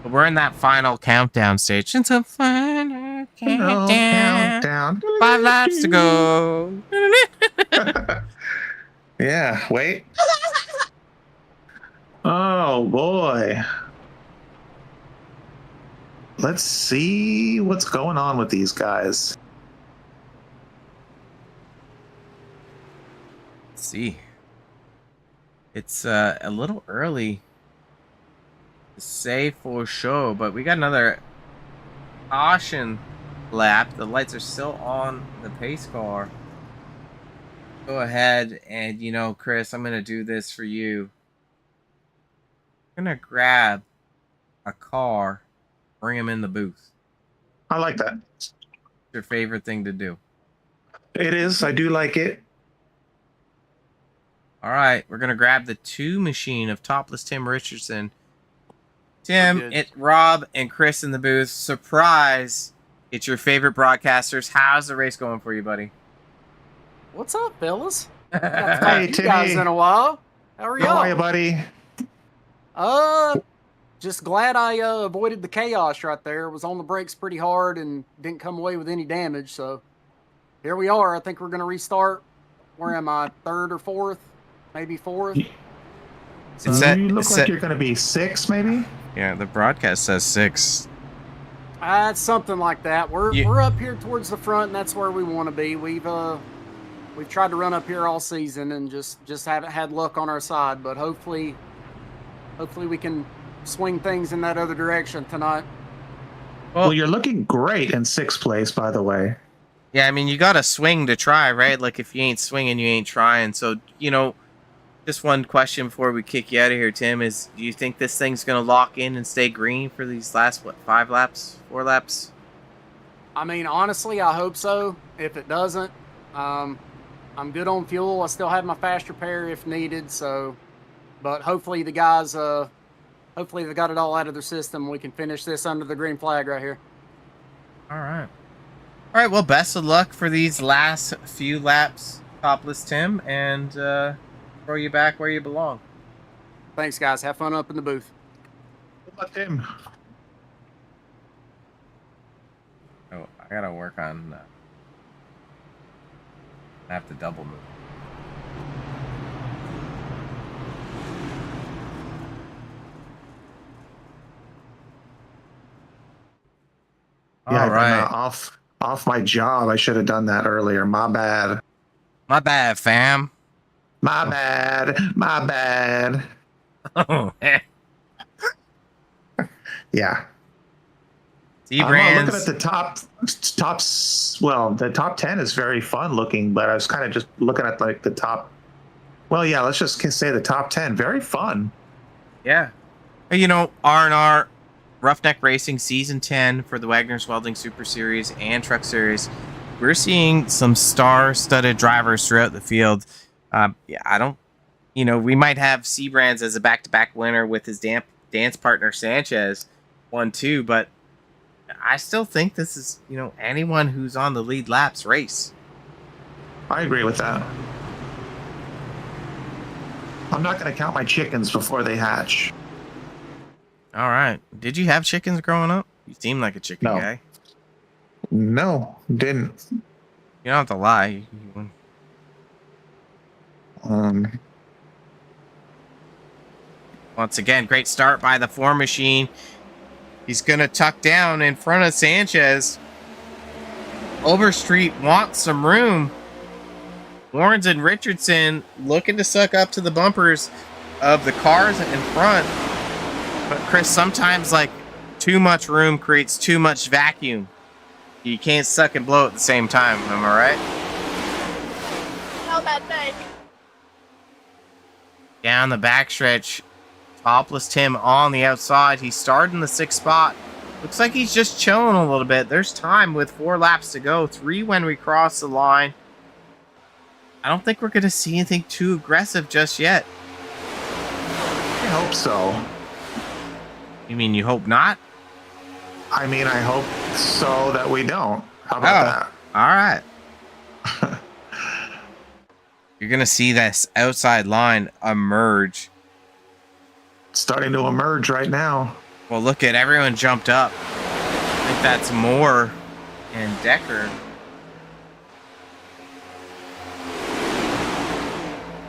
But we're in that final countdown stage. It's a final countdown. 5 laps to go. Yeah, wait. Oh, boy. Let's see what's going on with these guys. Let's see. It's a little early to say for sure, but we got another caution lap. The lights are still on the pace car. Go ahead and, you know, Chris, I'm going to do this for you. I'm going to grab a car, bring him in the booth. I like that. What's your favorite thing to do? It is. I do like it. All right, we're going to grab the 2 machine of Topless Tim Richardson. Tim, Rob, and Chris in the booth. Surprise! It's your favorite broadcasters. How's the race going for you, buddy? What's up, fellas? Hey, You guys Timmy. in a while. How are y'all? How are you, buddy? Just glad I avoided the chaos right there. Was on the brakes pretty hard and didn't come away with any damage. So here we are. I think we're gonna restart. Where am I? 3rd or 4th? Maybe 4th. You look like you're going to be 6, maybe? Yeah, the broadcast says 6. It's something like that. We're up here towards the front, and that's where we want to be. We've tried to run up here all season and just haven't had luck on our side. But hopefully we can swing things in that other direction tonight. Well, you're looking great in 6th place, by the way. Yeah, I mean, you got to swing to try, right? Like, if you ain't swinging, you ain't trying. So, you know, just one question before we kick you out of here, Tim, is do you think this thing's going to lock in and stay green for these last, 5 laps, 4 laps? I mean, honestly, I hope so. If it doesn't, I'm good on fuel. I still have my fast repair if needed. So, but hopefully the guys, hopefully they got it all out of their system. We can finish this under the green flag right here. All right. All right, well, best of luck for these last few laps, Topless Tim, and throw you back where you belong. Thanks, guys. Have fun up in the booth. What about Tim? Oh, I got to work on... I have to double move. Yeah, All right. Off my job. I should have done that earlier. My bad. My bad, fam. My bad. My bad. Oh, Yeah. T-Brands. I'm looking at the tops. Well, the top 10 is very fun looking, but I was kind of just looking at like the top. Well, yeah, let's just say the top 10. Very fun. Yeah. You know, R&R Roughneck Racing Season 10 for the Wagoner's Welding Super Series and Truck Series. We're seeing some star-studded drivers throughout the field. We might have C-Brands as a back-to-back winner with his dance partner Sanchez 1-2, but I still think this is, anyone who's on the lead laps race. I agree with that. I'm not going to count my chickens before they hatch. All right. Did you have chickens growing up? You seem like a chicken guy. No, didn't. You don't have to lie. Once again, great start by the 4 machine. He's going to tuck down in front of Sanchez. Overstreet wants some room. Warrens and Richardson looking to suck up to the bumpers of the cars in front. But Chris, sometimes too much room creates too much vacuum. You can't suck and blow at the same time, am I right? How that thing. Down the backstretch. Topless Tim on the outside. He's starting the 6th spot. Looks like he's just chilling a little bit. There's time with 4 laps to go. 3 when we cross the line. I don't think we're going to see anything too aggressive just yet. I hope so. You mean you hope not? I mean, I hope so that we don't. How about All right. You're going to see this outside line emerge. that? Starting to emerge right now. Well, look at everyone jumped up. I think that's Moore and Decker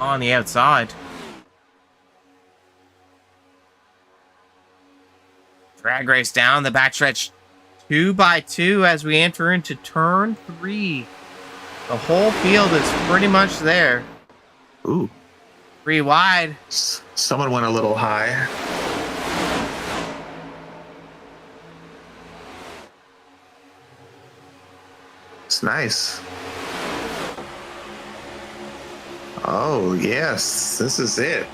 on the outside. Drag race down the backstretch 2 by 2 as we enter into turn 3. The whole field is pretty much there. Ooh. 3 wide. Someone went a little high. It's nice. Oh, yes. This is it.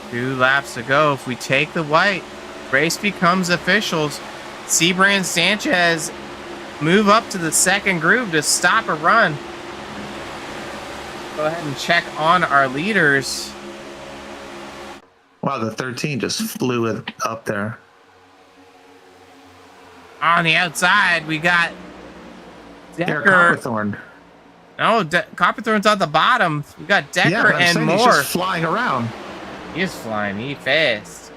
2 laps to go. If we take the white, race becomes officials. Sebran Sanchez move up to the 2nd groove to stop a run. Go ahead and check on our leaders. Wow, the 13 just flew it up there. On the outside, we got Eric Decker. Copperthorne. No, Copperthorne's on the bottom. We got Decker Yeah, but I'm and saying Moore. he's just flying around. He's flying. He fast.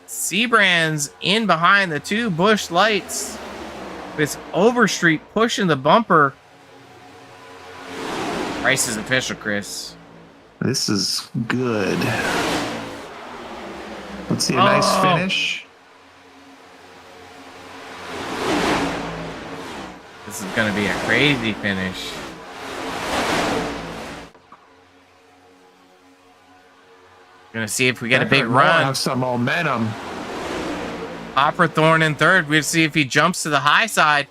Seabrand's in behind the 2 bush lights with Overstreet pushing the bumper. Race is official, Chris. This is good. Let's see a nice finish. This is going to be a crazy finish. Gonna see if we get a big run. Have some momentum. Copperthorne in 3rd. We'll see if he jumps to the high side.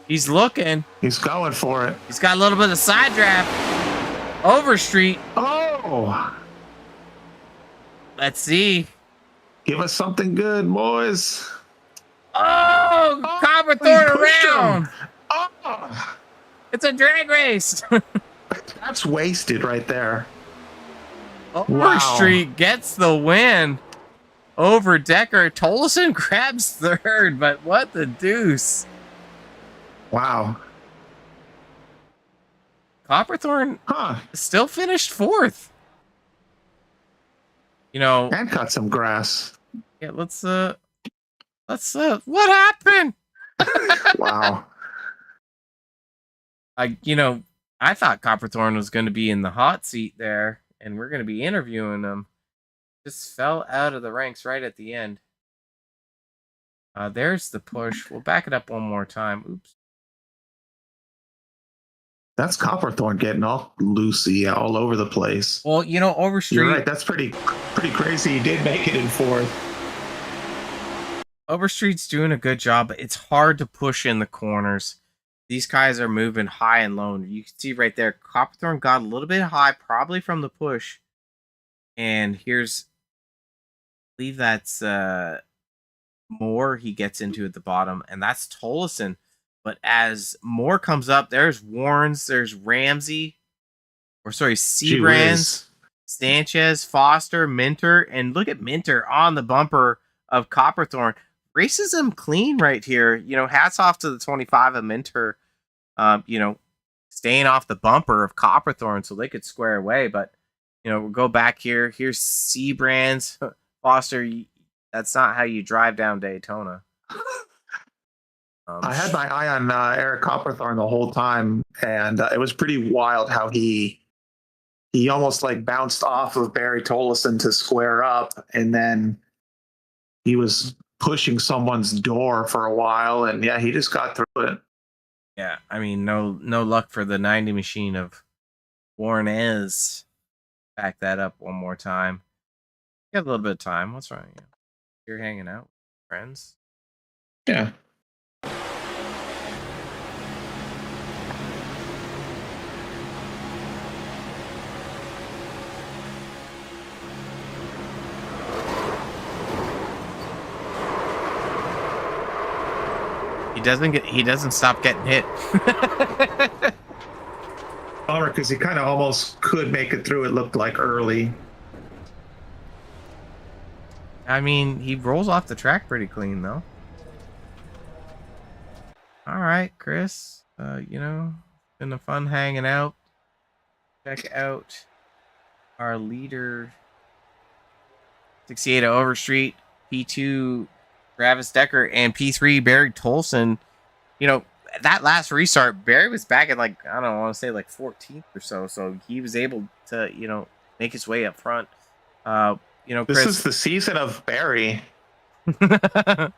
He's looking. He's going for it. He's got a little bit of side draft. Overstreet. Oh! Let's see. Give us something good, boys. Oh, Oh, Copperthorne he pushed around. him. Oh! It's a drag race. That's wasted right there. Overstreet gets the win over Decker. Tolleson grabs 3rd, but what the deuce? Wow. Copperthorne Huh. still finished 4th. You know, And cut some grass. yeah, let's what happened? Wow. I thought Copperthorne was going to be in the hot seat there, and we're going to be interviewing him. Just fell out of the ranks right at the end. There's the push. We'll back it up one more time. Oops. That's Copperthorne getting all loosey all over the place. Well, Overstreet. You're right. That's pretty crazy. He did make it in 4th. Overstreet's doing a good job, but it's hard to push in the corners. These guys are moving high and low. You can see right there, Copperthorne got a little bit high, probably from the push. And here's, I believe that's Moore he gets into at the bottom, and that's Tolleson. But as Moore comes up, there's Warrens, there's Ramsey, Sebrands, Sanchez, Foster, Minter, and look at Minter on the bumper of Copperthorne. Races him clean right here. Hats off to the 25 of Minter, staying off the bumper of Copperthorne so they could square away. But, we'll go back here. Here's Sebrands. Foster, that's not how you drive down Daytona. I had my eye on Eric Copperthorne the whole time, and it was pretty wild how he almost like bounced off of Barry Tolleson to square up, and then he was pushing someone's door for a while, and yeah, he just got through it. Yeah, I mean, no luck for the 90 machine of Warrenez. Back that up one more time. You got a little bit of time. What's wrong? You're hanging out with friends. Yeah. He doesn't stop getting hit. Bummer, because he kind of almost could make it through. It looked like early. I mean, he rolls off the track pretty clean though. All right, Chris. Been a fun hanging out. Check out our leader, 68 Overstreet, P2 Travis Decker, and P3 Barry Tolson. That last restart, Barry was back at I don't want to say 14th or so. So he was able to, make his way up front. Chris. This is the season of Barry. I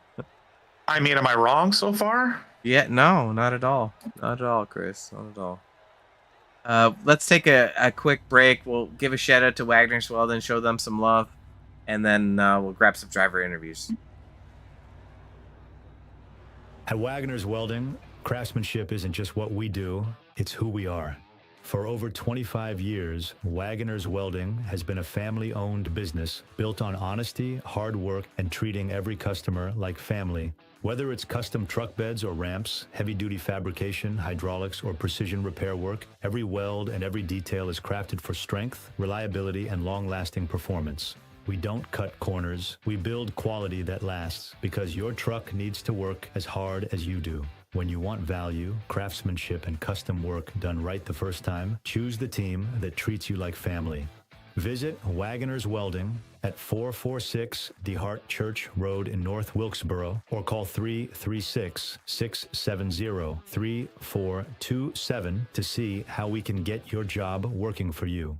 mean, am I wrong so far? Yeah, no, not at all. Not at all, Chris. Not at all. Let's take a quick break. We'll give a shout out to Wagoner Welding, show them some love, and then we'll grab some driver interviews. At Wagoner's Welding, craftsmanship isn't just what we do, it's who we are. For over 25 years, Wagoner's Welding has been a family-owned business built on honesty, hard work, and treating every customer like family. Whether it's custom truck beds or ramps, heavy-duty fabrication, hydraulics, or precision repair work, every weld and every detail is crafted for strength, reliability, and long-lasting performance. We don't cut corners, we build quality that lasts, because your truck needs to work as hard as you do. When you want value, craftsmanship, and custom work done right the first time, choose the team that treats you like family. Visit Wagoner's Welding at 446 DeHart Church Road in North Wilkesboro, or call 336-670-3427 to see how we can get your job working for you.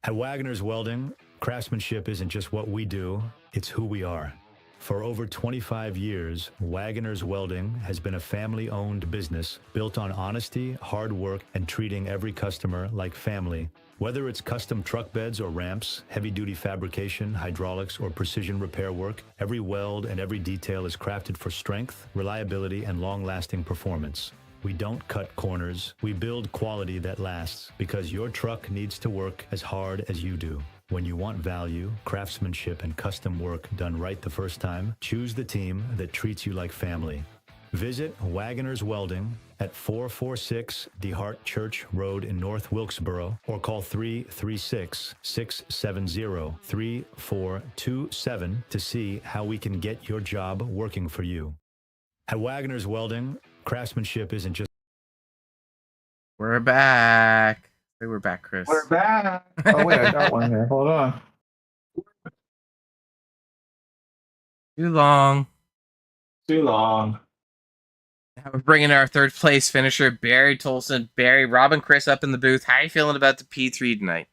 At Wagoner's Welding, craftsmanship isn't just what we do, it's who we are. For over 25 years, Wagoner's Welding has been a family-owned business built on honesty, hard work, and treating every customer like family. Whether it's custom truck beds or ramps, heavy-duty fabrication, hydraulics, or precision repair work, every weld and every detail is crafted for strength, reliability, and long-lasting performance. We don't cut corners, we build quality that lasts, because your truck needs to work as hard as you do. When you want value, craftsmanship, and custom work done right the first time, choose the team that treats you like family. Visit Wagoner's Welding at 446 DeHart Church Road in North Wilkesboro, or call 336-670-3427 to see how we can get your job working for you. At Wagoner's Welding, craftsmanship isn't just... We're back. Hey, we're back, Chris. We're back. Oh, wait, I got one here. Hold on. Too long. Too long. Now we're bringing our third place finisher, Barry Tolson. Barry, Robin, Chris up in the booth. How are you feeling about the P3 tonight?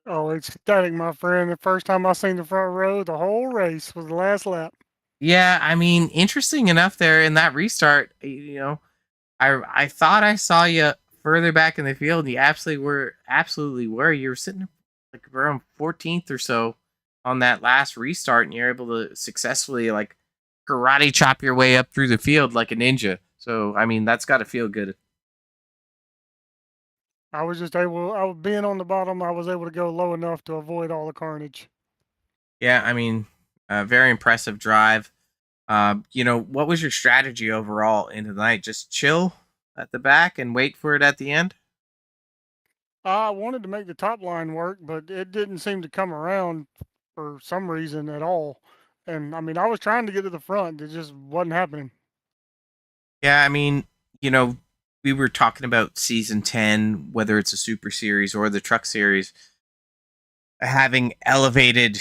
Oh, it's ecstatic, my friend. The first time I seen the front row, the whole race was the last lap. Yeah, I mean, interesting enough there in that restart, I thought I saw you further back in the field, and you absolutely were. You were sitting around 14th or so on that last restart, and you're able to successfully karate chop your way up through the field like a ninja. So, I mean, that's got to feel good. I was being on the bottom, I was able to go low enough to avoid all the carnage. Yeah, I mean, very impressive drive. What was your strategy overall into the night? Just chill at the back and wait for it at the end? I wanted to make the top line work, but it didn't seem to come around for some reason at all. And I mean, I was trying to get to the front, it just wasn't happening. Yeah, I mean, we were talking about season 10, whether it's a super series or the truck series, having elevated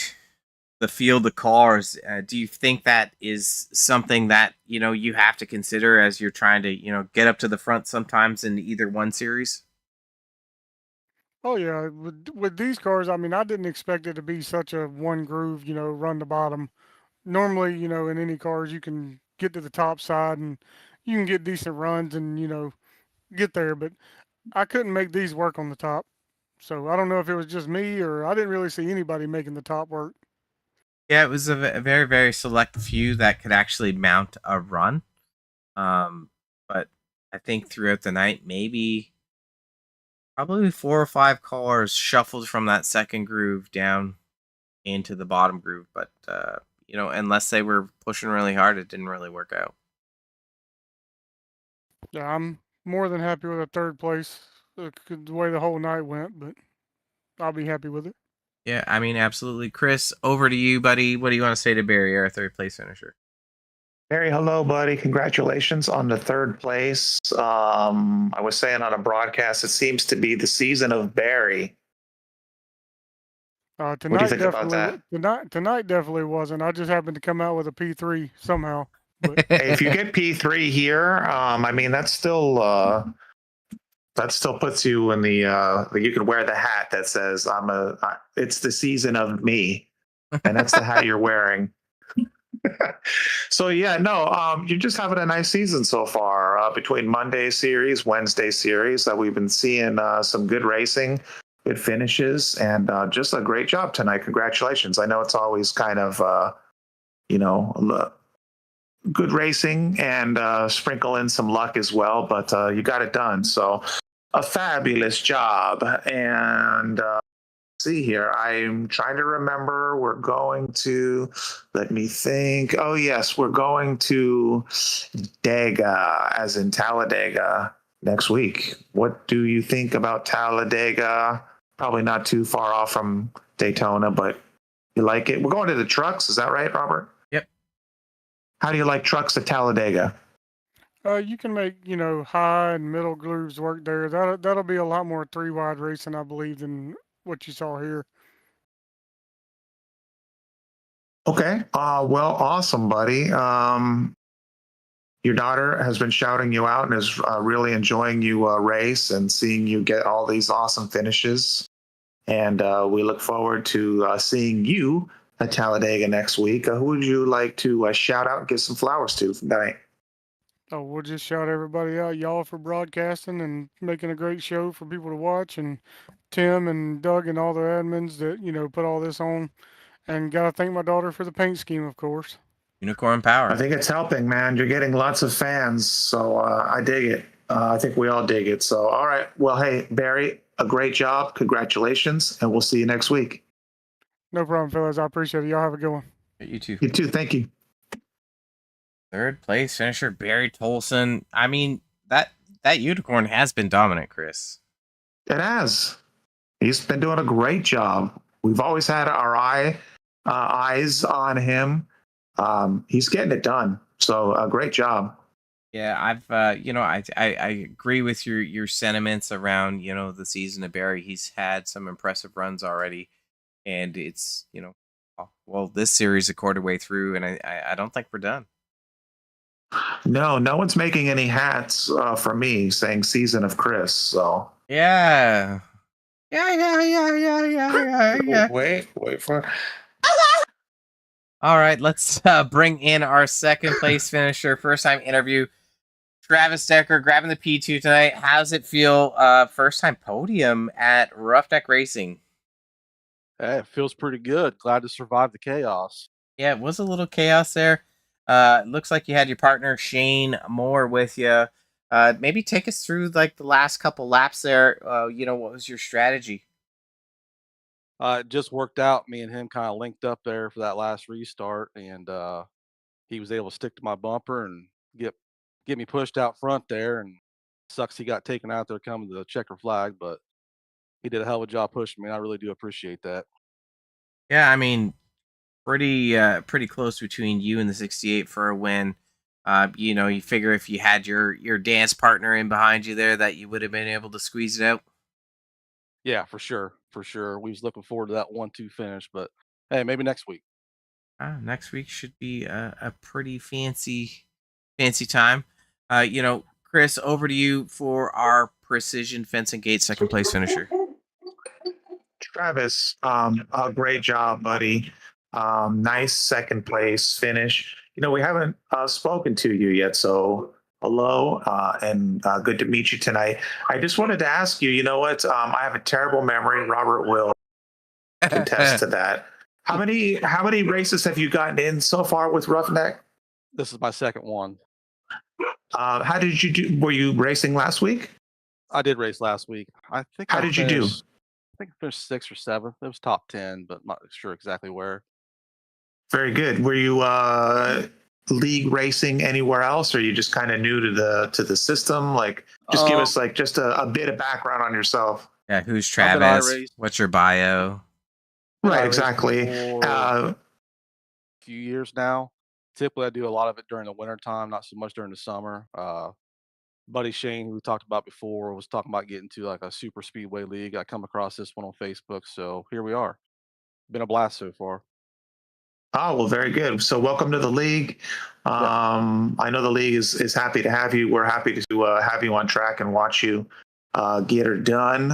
the field of cars. Do you think that is something that, you have to consider as you're trying to, get up to the front sometimes in either one series? Oh yeah, with these cars, I mean, I didn't expect it to be such a one groove, run to bottom. Normally, in any cars, you can get to the top side and you can get decent runs and, get there, but I couldn't make these work on the top. So I don't know if it was just me or I didn't really see anybody making the top work. Yeah, it was a very, very select few that could actually mount a run. But I think throughout the night, probably 4 or 5 cars shuffled from that second groove down into the bottom groove. But, unless they were pushing really hard, it didn't really work out. Yeah, I'm more than happy with a third place. The way the whole night went, but I'll be happy with it. Yeah, I mean, absolutely. Chris, over to you, buddy. What do you want to say to Barry, our third place finisher? Barry, hello, buddy. Congratulations on the third place. I was saying on a broadcast, it seems to be the season of Barry. What do you Tonight think about definitely that? tonight definitely wasn't. I just happened to come out with a P3 somehow. But Hey, if you get P3 here, I mean that still puts you in the you can wear the hat that says it's the season of me, and that's the hat you're wearing. So yeah, no, you're just having a nice season so far between Monday series, Wednesday series. That we've been seeing some good racing, good finishes, and just a great job tonight. Congratulations! I know it's always kind of good racing and sprinkle in some luck as well, but you got it done. So a fabulous job. And see here, I'm trying to remember. We're going to, let me think. Oh, yes, we're going to Dega, as in Talladega, next week. What do you think about Talladega? Probably not too far off from Daytona, but you like it? We're going to the trucks. Is that right, Robert? Yep. How do you like trucks at Talladega? you can make high and middle grooves work there. That'll be a lot more three wide racing, I believe, than what you saw here. Okay. Well, awesome, buddy. Your daughter has been shouting you out and is really enjoying you race and seeing you get all these awesome finishes. And we look forward to seeing you at Talladega next week. Who would you like to shout out and give some flowers to tonight? Oh, we'll just shout everybody out, y'all, for broadcasting and making a great show for people to watch, and Tim and Doug and all the admins that put all this on. And gotta thank my daughter for the paint scheme, of course. Unicorn Power. I think it's helping, man. You're getting lots of fans, so I dig it. I think we all dig it. So, all right. Well, hey, Barry, a great job. Congratulations, and we'll see you next week. No problem, fellas. I appreciate it. Y'all have a good one. You too. You too. Thank you. Third place finisher, Barry Tolson. I mean, that unicorn has been dominant, Chris. It has. He's been doing a great job. We've always had our eyes on him. He's getting it done. So a great job. Yeah, I've I agree with your sentiments around the season of Barry. He's had some impressive runs already, and it's well, this series a quarter way through, and I don't think we're done. No one's making any hats for me saying season of Chris. So Yeah. Wait for. All right, let's bring in our second place finisher, first time interview, Travis Decker, grabbing the P2 tonight. How's it feel? First time podium at Roughneck Racing. Hey, it feels pretty good. Glad to survive the chaos. Yeah, it was a little chaos there. Looks like you had your partner Shane Moore with you. Maybe take us through like the last couple laps there. What was your strategy? It just worked out. Me and him kind of linked up there for that last restart, and he was able to stick to my bumper and get me pushed out front there. And sucks he got taken out there coming to the checker flag, but he did a hell of a job pushing me. And I really do appreciate that. Yeah, I mean, pretty close between you and the 68 for a win. You figure if you had your dance partner in behind you there that you would have been able to squeeze it out. Yeah, for sure. We was looking forward to that 1-2 finish, but hey, maybe next week. Next week should be a pretty fancy time. Chris, over to you for our precision fencing gate second place finisher. Travis, a great job, buddy. Nice second place finish. We haven't spoken to you yet, so hello, and good to meet you tonight. I just wanted to ask you, you know what? I have a terrible memory. Robert will contest to that. How many races have you gotten in so far with Roughneck? This is my second one. How did you do? Were you racing last week? I did race last week. I think. How did you do? I think I finished 6th or 7th. It was top 10, but not sure exactly where. Very good. Were you league racing anywhere else, or are you just kind of new to the system? Like, just give us like just a bit of background on yourself. Yeah, who's I've been Travis? iRacing. What's your bio? Right, iRacing exactly. for a few years now. Typically, I do a lot of it during the winter time, not so much during the summer. Buddy Shane, who we talked about before, was talking about getting to like a super speedway league. I come across this one on Facebook, so here we are. Been a blast so far. Oh, well, very good. So welcome to the league. I know the league is happy to have you. We're happy to have you on track and watch you get her done.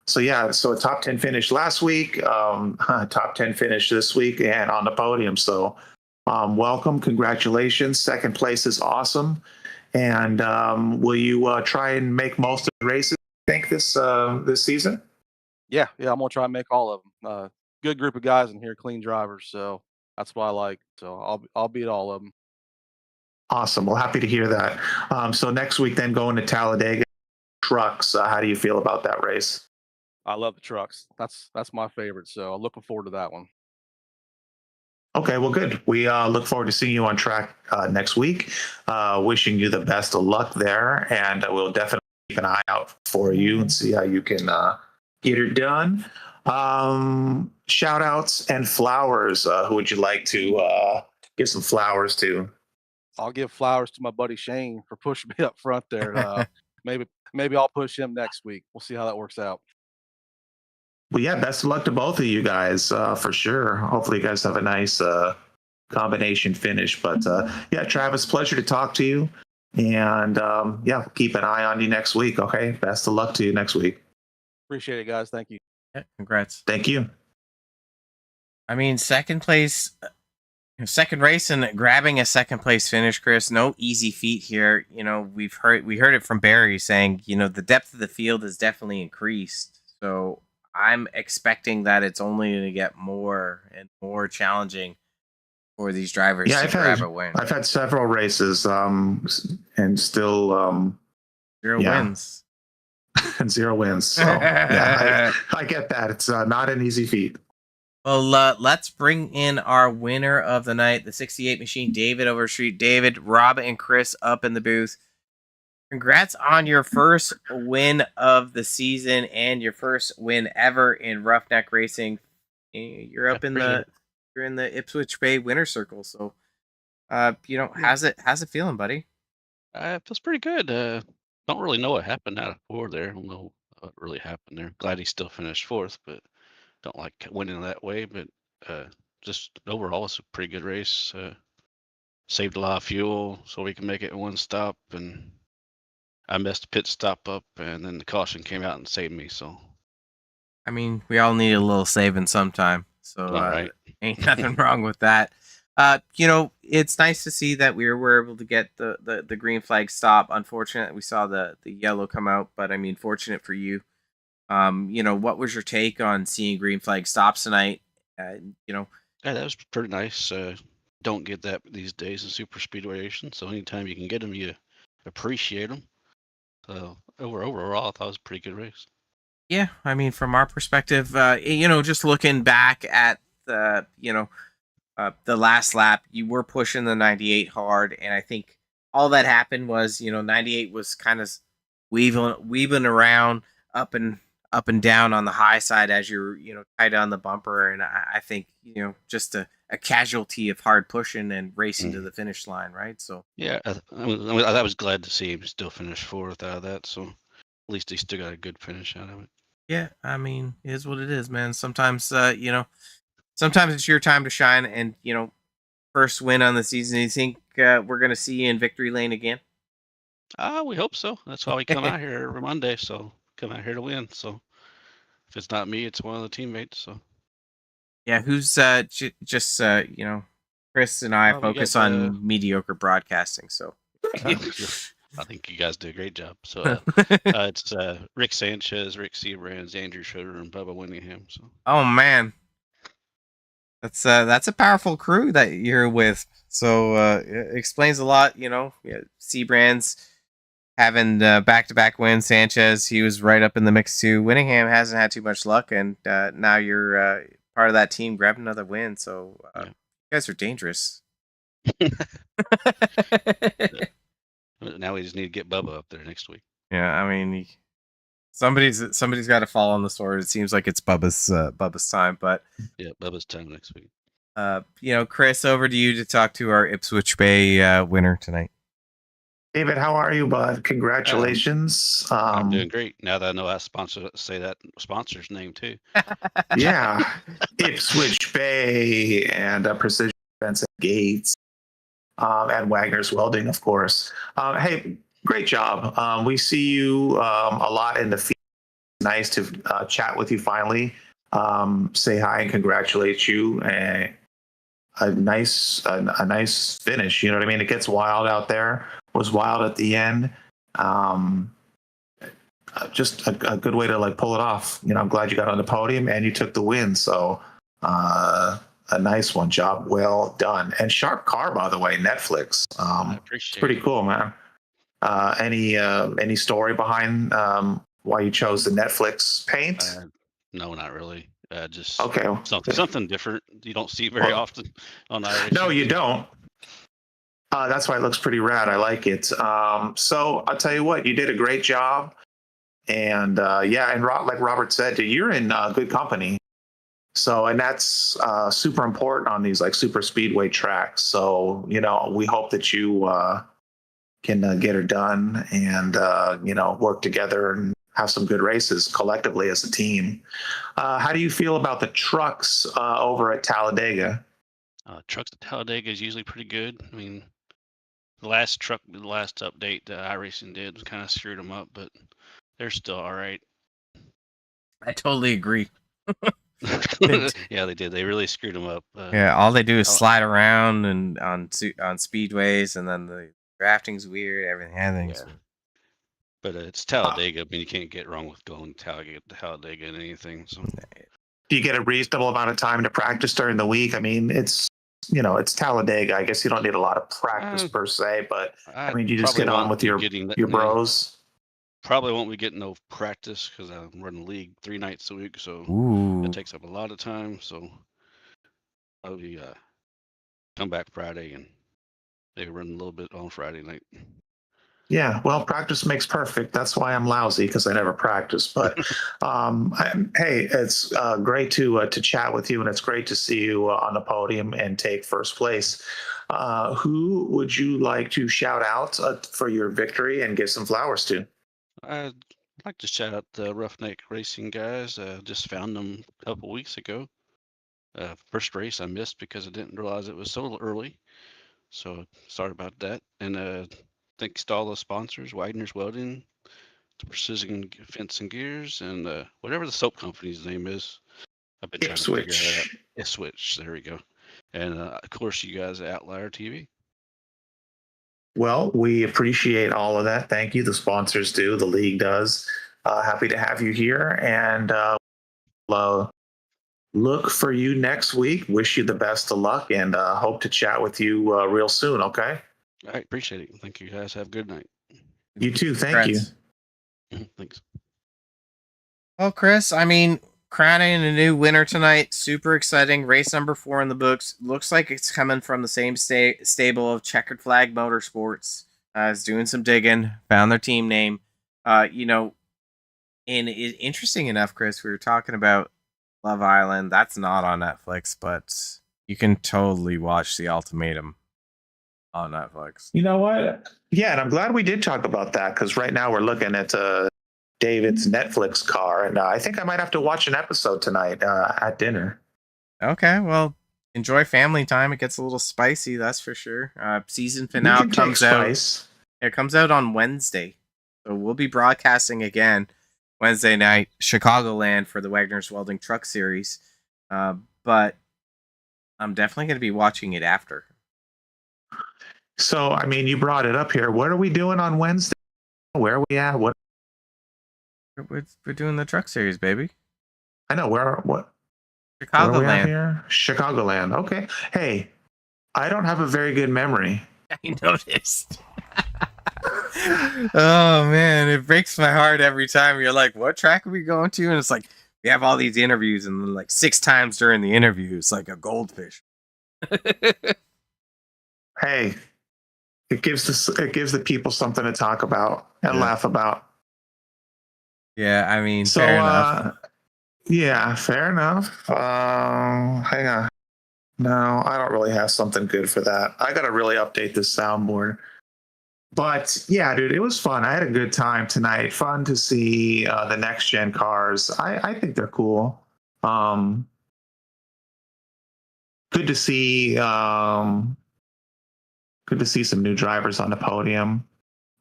So yeah, so a top 10 finish last week, top 10 finish this week and on the podium. So welcome, congratulations. Second place is awesome. And will you try and make most of the races, I think, this season? Yeah, I'm gonna try and make all of them. Good group of guys in here, clean drivers, so that's what I like. So I'll beat all of them. Awesome. Well, happy to hear that. So next week, then going to Talladega trucks. How do you feel about that race? I love the trucks. That's my favorite. So I'm looking forward to that one. Okay, well, good. We look forward to seeing you on track next week. Wishing you the best of luck there, and we'll definitely keep an eye out for you and see how you can get her done. Shout outs and flowers. Who would you like to give some flowers to? I'll give flowers to my buddy Shane for pushing me up front there. Maybe I'll push him next week. We'll see how that works out. Well, yeah, best of luck to both of you guys for sure. Hopefully, you guys have a nice combination finish. But yeah, Travis, pleasure to talk to you. And yeah, keep an eye on you next week. Okay, best of luck to you next week. Appreciate it, guys. Thank you. Yeah, congrats. Thank you. I mean, second place, second race, and grabbing a second place finish, Chris. No easy feat here. You know, we heard it from Barry saying, you know, the depth of the field has definitely increased. So I'm expecting that it's only going to get more and more challenging for these drivers to grab a win. I've had several races, and still zero wins. And 0 wins. So yeah, I get that. It's not an easy feat. Well, let's bring in our winner of the night, the 68 machine, David Overstreet. David, Rob, and Chris up in the booth. Congrats on your first win of the season and your first win ever in Roughneck Racing. You're up in you're in the Ipswich Bay winner circle. So, you know, how's it feeling, buddy? It feels pretty good. Don't really know what happened out of 4 there. I don't know what really happened there. Glad he still finished 4th, but don't like winning that way. But just overall, it's a pretty good race. Saved a lot of fuel so we can make it in one stop, and I messed the pit stop up, and then the caution came out and saved me. So, I mean, we all need a little saving sometime. So, right. Ain't nothing wrong with that. You know, it's nice to see that we were able to get the green flag stop. Unfortunate we saw the yellow come out, but I mean, fortunate for you. You know, what was your take on seeing green flag stops tonight? You know, yeah, that was pretty nice. Don't get that these days in super speedway racing. So anytime you can get them, you appreciate them. So overall, I thought it was a pretty good race. Yeah, I mean, from our perspective, you know, just looking back at the, you know, the last lap, you were pushing the 98 hard, and I think all that happened was, you know, 98 was kind of weaving around up and down on the high side as you're, you know, tight on the bumper, and I think, you know, just a casualty of hard pushing and racing to the finish line, right? So yeah, I was glad to see him still finish 4th out of that. So at least he still got a good finish out of it. Yeah, I mean, it is what it is, man. Sometimes, you know, sometimes it's your time to shine, and you know, first win on the season. You think we're gonna see you in victory lane again? We hope so. That's why we come out here every Monday. So come out here to win. So if it's not me, it's one of the teammates. So yeah, who's just you know, Chris and I focus on mediocre broadcasting. So I think you guys do a great job. So it's Rick Sanchez, Rick Seabrands, Andrew Schroeder, and Bubba Winningham. So oh man, that's a powerful crew that you're with. So it explains a lot. You know, yeah, Seabrands having back-to-back wins. Sanchez, he was right up in the mix too. Winningham hasn't had too much luck, and now you're part of that team grabbing another win. So you guys are dangerous. Now we just need to get Bubba up there next week. Yeah, I mean, somebody's got to fall on the sword. It seems like it's Bubba's time, but Yeah, Bubba's time next week. Chris, over to you to talk to our Ipswich Bay winner tonight. David, how are you, bud? Congratulations. I'm doing great now that I know how to say that sponsor's name too. Yeah, Ipswich Bay and Precision Fence and Gates, and Wagner's Welding, of course. Hey, great job. We see you a lot in the field. Nice to chat with you finally. Say hi and congratulate you. A nice finish. You know what I mean? It gets wild out there. Was wild at the end. Just a good way to like pull it off. You know, I'm glad you got on the podium and you took the win. So a nice one. Job well done. And sharp car, by the way, Netflix. I appreciate it's pretty it. cool, man. Any story behind why you chose the Netflix paint? No, not really. Just Okay. something different. You don't see very often on iRacing. No, you don't. That's why it looks pretty rad. I like it. So I'll tell you what, you did a great job. And and like Robert said, you're in good company. So, and that's super important on these like super speedway tracks. So, you know, we hope that you can get her done and, work together and have some good races collectively as a team. How do you feel about the trucks over at Talladega? Trucks at Talladega is usually pretty good. I mean, the last update iRacing did kind of screwed them up, but they're still all right. I totally agree. Yeah, they did. They really screwed them up. All they do is slide around and on speedways, and then the drafting's weird. Everything's weird. But it's Talladega. I mean, you can't get wrong with going Talladega and anything. So, do you get a reasonable amount of time to practice during the week? I mean, it's Talladega. I guess you don't need a lot of practice per se, but I mean, you just get on with your bros. Probably won't be getting no practice because I'm running league 3 nights a week, so it takes up a lot of time. So I'll be come back Friday and maybe run a little bit on Friday night. Yeah, well, practice makes perfect. That's why I'm lousy, because I never practice. But hey, it's great to chat with you, and it's great to see you on the podium and take first place. Who would you like to shout out for your victory and give some flowers to? I'd like to shout out the Roughneck Racing guys. Just found them a couple weeks ago. First race I missed because I didn't realize it was so early. So sorry about that. And thanks to all the sponsors, Wagner's Welding, Precision Fence and Gears, and whatever the soap company's name is. I've been trying to figure that out. Ipswich, there we go. And of course, you guys at Outlier TV. Well, we appreciate all of that. Thank you. The sponsors do. The league does. Happy to have you here, and look for you next week. Wish you the best of luck, and hope to chat with you real soon. Okay. All right, appreciate it. Thank you guys. Have a good night. You too. Thank you. Thanks. Well, Chris, I mean, crowning a new winner tonight. Super exciting. Race number 4 in the books. Looks like it's coming from the same stable of Checkered Flag Motorsports. Is doing some digging. Found their team name. And interesting enough, Chris, we were talking about Love Island. That's not on Netflix, but you can totally watch The Ultimatum on Netflix. You know what? Yeah, and I'm glad we did talk about that, because right now we're looking at David's Netflix car, and I think I might have to watch an episode tonight at dinner. Okay, well, enjoy family time. It gets a little spicy, that's for sure. Season finale comes out. It comes out on Wednesday, so we'll be broadcasting again Wednesday night, Chicagoland, for the Wagner's Welding Truck Series. But I'm definitely going to be watching it after. So, I mean, you brought it up here. What are we doing on Wednesday? Where are we at? What? We're doing the Truck Series, baby. I know. What? Chicagoland. Here? Chicagoland. Okay. Hey, I don't have a very good memory. I noticed. Oh, man. It breaks my heart every time. You're like, what track are we going to? And it's like, we have all these interviews, and then like 6 times during the interview, it's like a goldfish. Hey, hey, it gives the people something to talk about and laugh about. Yeah, I mean, So, fair enough. yeah, fair enough. Hang on. No, I don't really have something good for that. I got to really update this soundboard. But yeah, dude, it was fun. I had a good time tonight. Fun to see the next gen cars. I think they're cool. Good to see. Good to see some new drivers on the podium.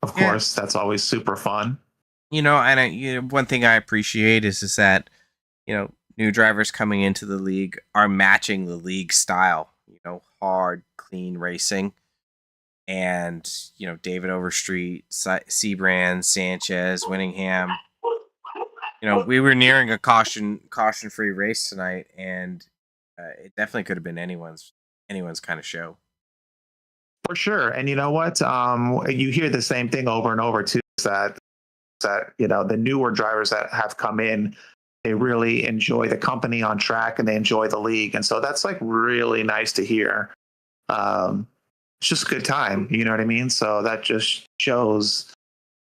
Of course, that's always super fun. You know, and one thing I appreciate is that, new drivers coming into the league are matching the league style. Hard, clean racing. And, David Overstreet, Seabrand, Sanchez, Winningham. We were nearing a caution-free race tonight, and it definitely could have been anyone's kind of show. For sure. And you know what? You hear the same thing over and over too. That the newer drivers that have come in, they really enjoy the company on track and they enjoy the league, and so that's like really nice to hear. It's just a good time, you know what I mean? So that just shows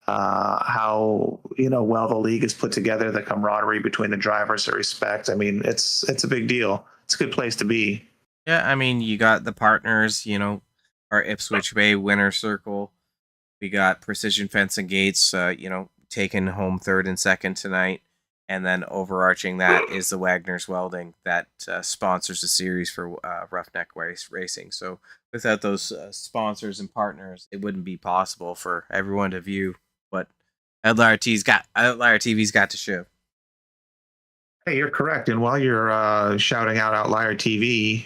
how well the league is put together, the camaraderie between the drivers, the respect. I mean, it's a big deal. It's a good place to be. Yeah, I mean, you got the partners, our Ipswich Bay winner circle. We got Precision Fence and Gates, taking home third and second tonight. And then overarching that is the Wagoner's Welding that sponsors the series for Roughneck Racing. So without those sponsors and partners, it wouldn't be possible for everyone to view what Outlier TV's got to show. Hey, you're correct. And while you're shouting out Outlier TV,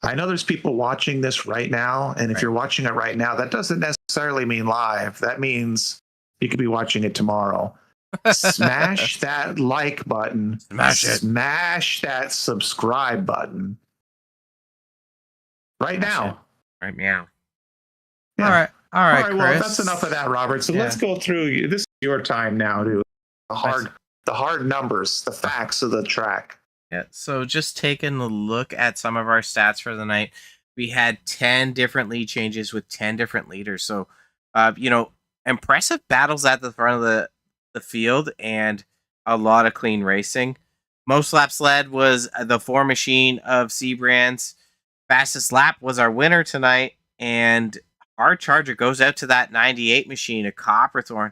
I know there's people watching this right now. And if you're watching it right now, that doesn't necessarily mean live. That means you could be watching it tomorrow. Smash that like button. Smash it. Smash that subscribe button. Right now. Right meow. Yeah. All right, Chris. Well, that's enough of that, Robert. So let's go through. This is your time now, dude. The hard numbers, the facts of the track. Yeah. So just taking a look at some of our stats for the night, we had 10 different lead changes with 10 different leaders. So, impressive battles at the front of the field and a lot of clean racing. Most laps led was the 4 machine of Seabrand's. Fastest lap was our winner tonight, and our charger goes out to that 98 machine of Copperthorne.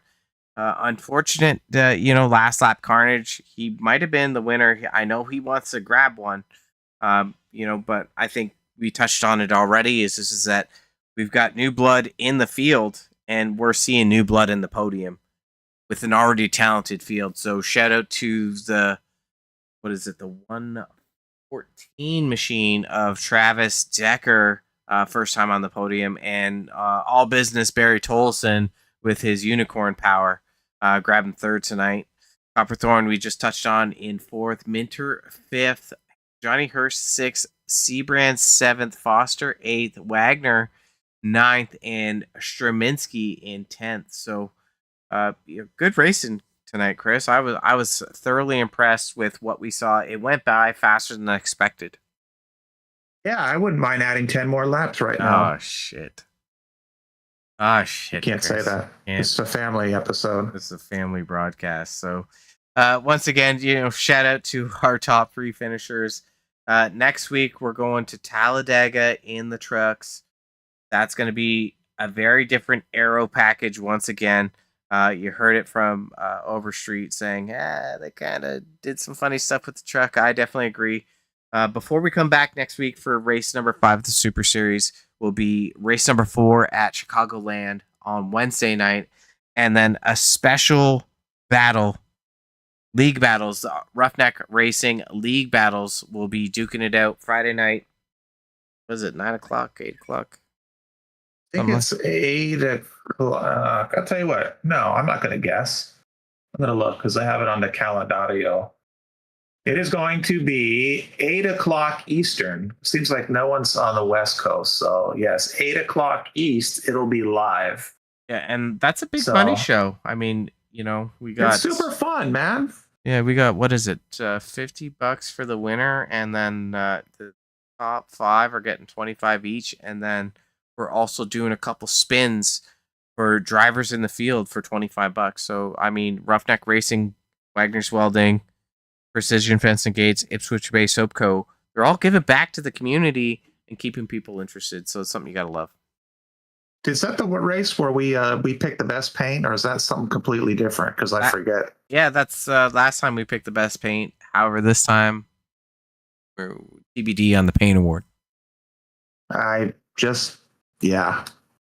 Unfortunate, last lap carnage. He might have been the winner. I know he wants to grab one, but I think we touched on it already. Is that we've got new blood in the field, and we're seeing new blood in the podium with an already talented field. So shout out to the 114 machine of Travis Decker, first time on the podium, and all business Barry Tolson with his unicorn power, grabbing third tonight. Copperthorne we just touched on in fourth, Minter fifth, Johnny Hurst sixth, Seabrand seventh, Foster eighth, Wagner ninth, and Straminski in 10th. So good racing tonight, Chris. I was thoroughly impressed with what we saw. It went by faster than expected. Yeah, I wouldn't mind adding 10 more laps right now. Oh shit. Can't Chris. say that. It's a family episode. It's a family broadcast. So once again, shout out to our top 3 finishers. Next week we're going to Talladega in the trucks. That's going to be a very different aero package once again. You heard it from Overstreet saying, they kind of did some funny stuff with the truck. I definitely agree. Before we come back next week for race number 5 of the Super Series, will be race number 4 at Chicagoland on Wednesday night, and then a special battle, league battles, Roughneck Racing league battles will be duking it out Friday night. Was it 9 o'clock, 8 o'clock? I think it's 8 o'clock. I'll tell you what. No, I'm not going to guess. I'm going to look because I have it on the calendario. It is going to be 8 o'clock Eastern. Seems like no one's on the West Coast. So, yes, 8 o'clock East, it'll be live. Yeah, and that's a big money show. I mean, we got... It's super fun, man. Yeah, we got, what is it, $50 for the winner, and then the top 5 are getting $25 each, and then we're also doing a couple spins for drivers in the field for $25. So I mean, Roughneck Racing, Wagner's Welding, Precision Fence and Gates, Ipswich Bay Soap Co. They're all giving back to the community and keeping people interested. So it's something you gotta love. Is that the race where we picked the best paint, or is that something completely different? Because I forget. Yeah, that's last time we picked the best paint. However, this time we're TBD on the paint award. Yeah.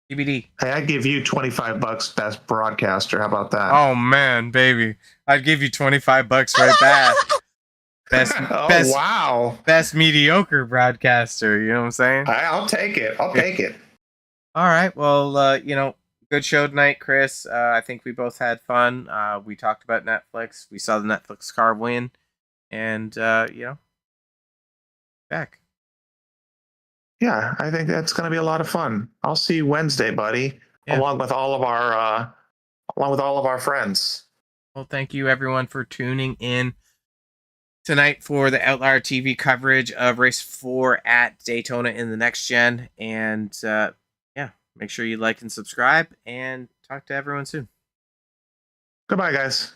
TBD. Hey, I give you $25 best broadcaster. How about that? Oh man, baby, I'd give you $25 right back. Wow. Best mediocre broadcaster. You know what I'm saying? I'll take it. I'll take it. All right. Well, good show tonight, Chris. I think we both had fun. We talked about Netflix. We saw the Netflix car win, and back. Yeah, I think that's going to be a lot of fun. I'll see you Wednesday, buddy, along with all of our friends. Well, thank you everyone for tuning in tonight for the Outlier TV coverage of Race 4 at Daytona in the Next Gen, and make sure you like and subscribe, and talk to everyone soon. Goodbye, guys.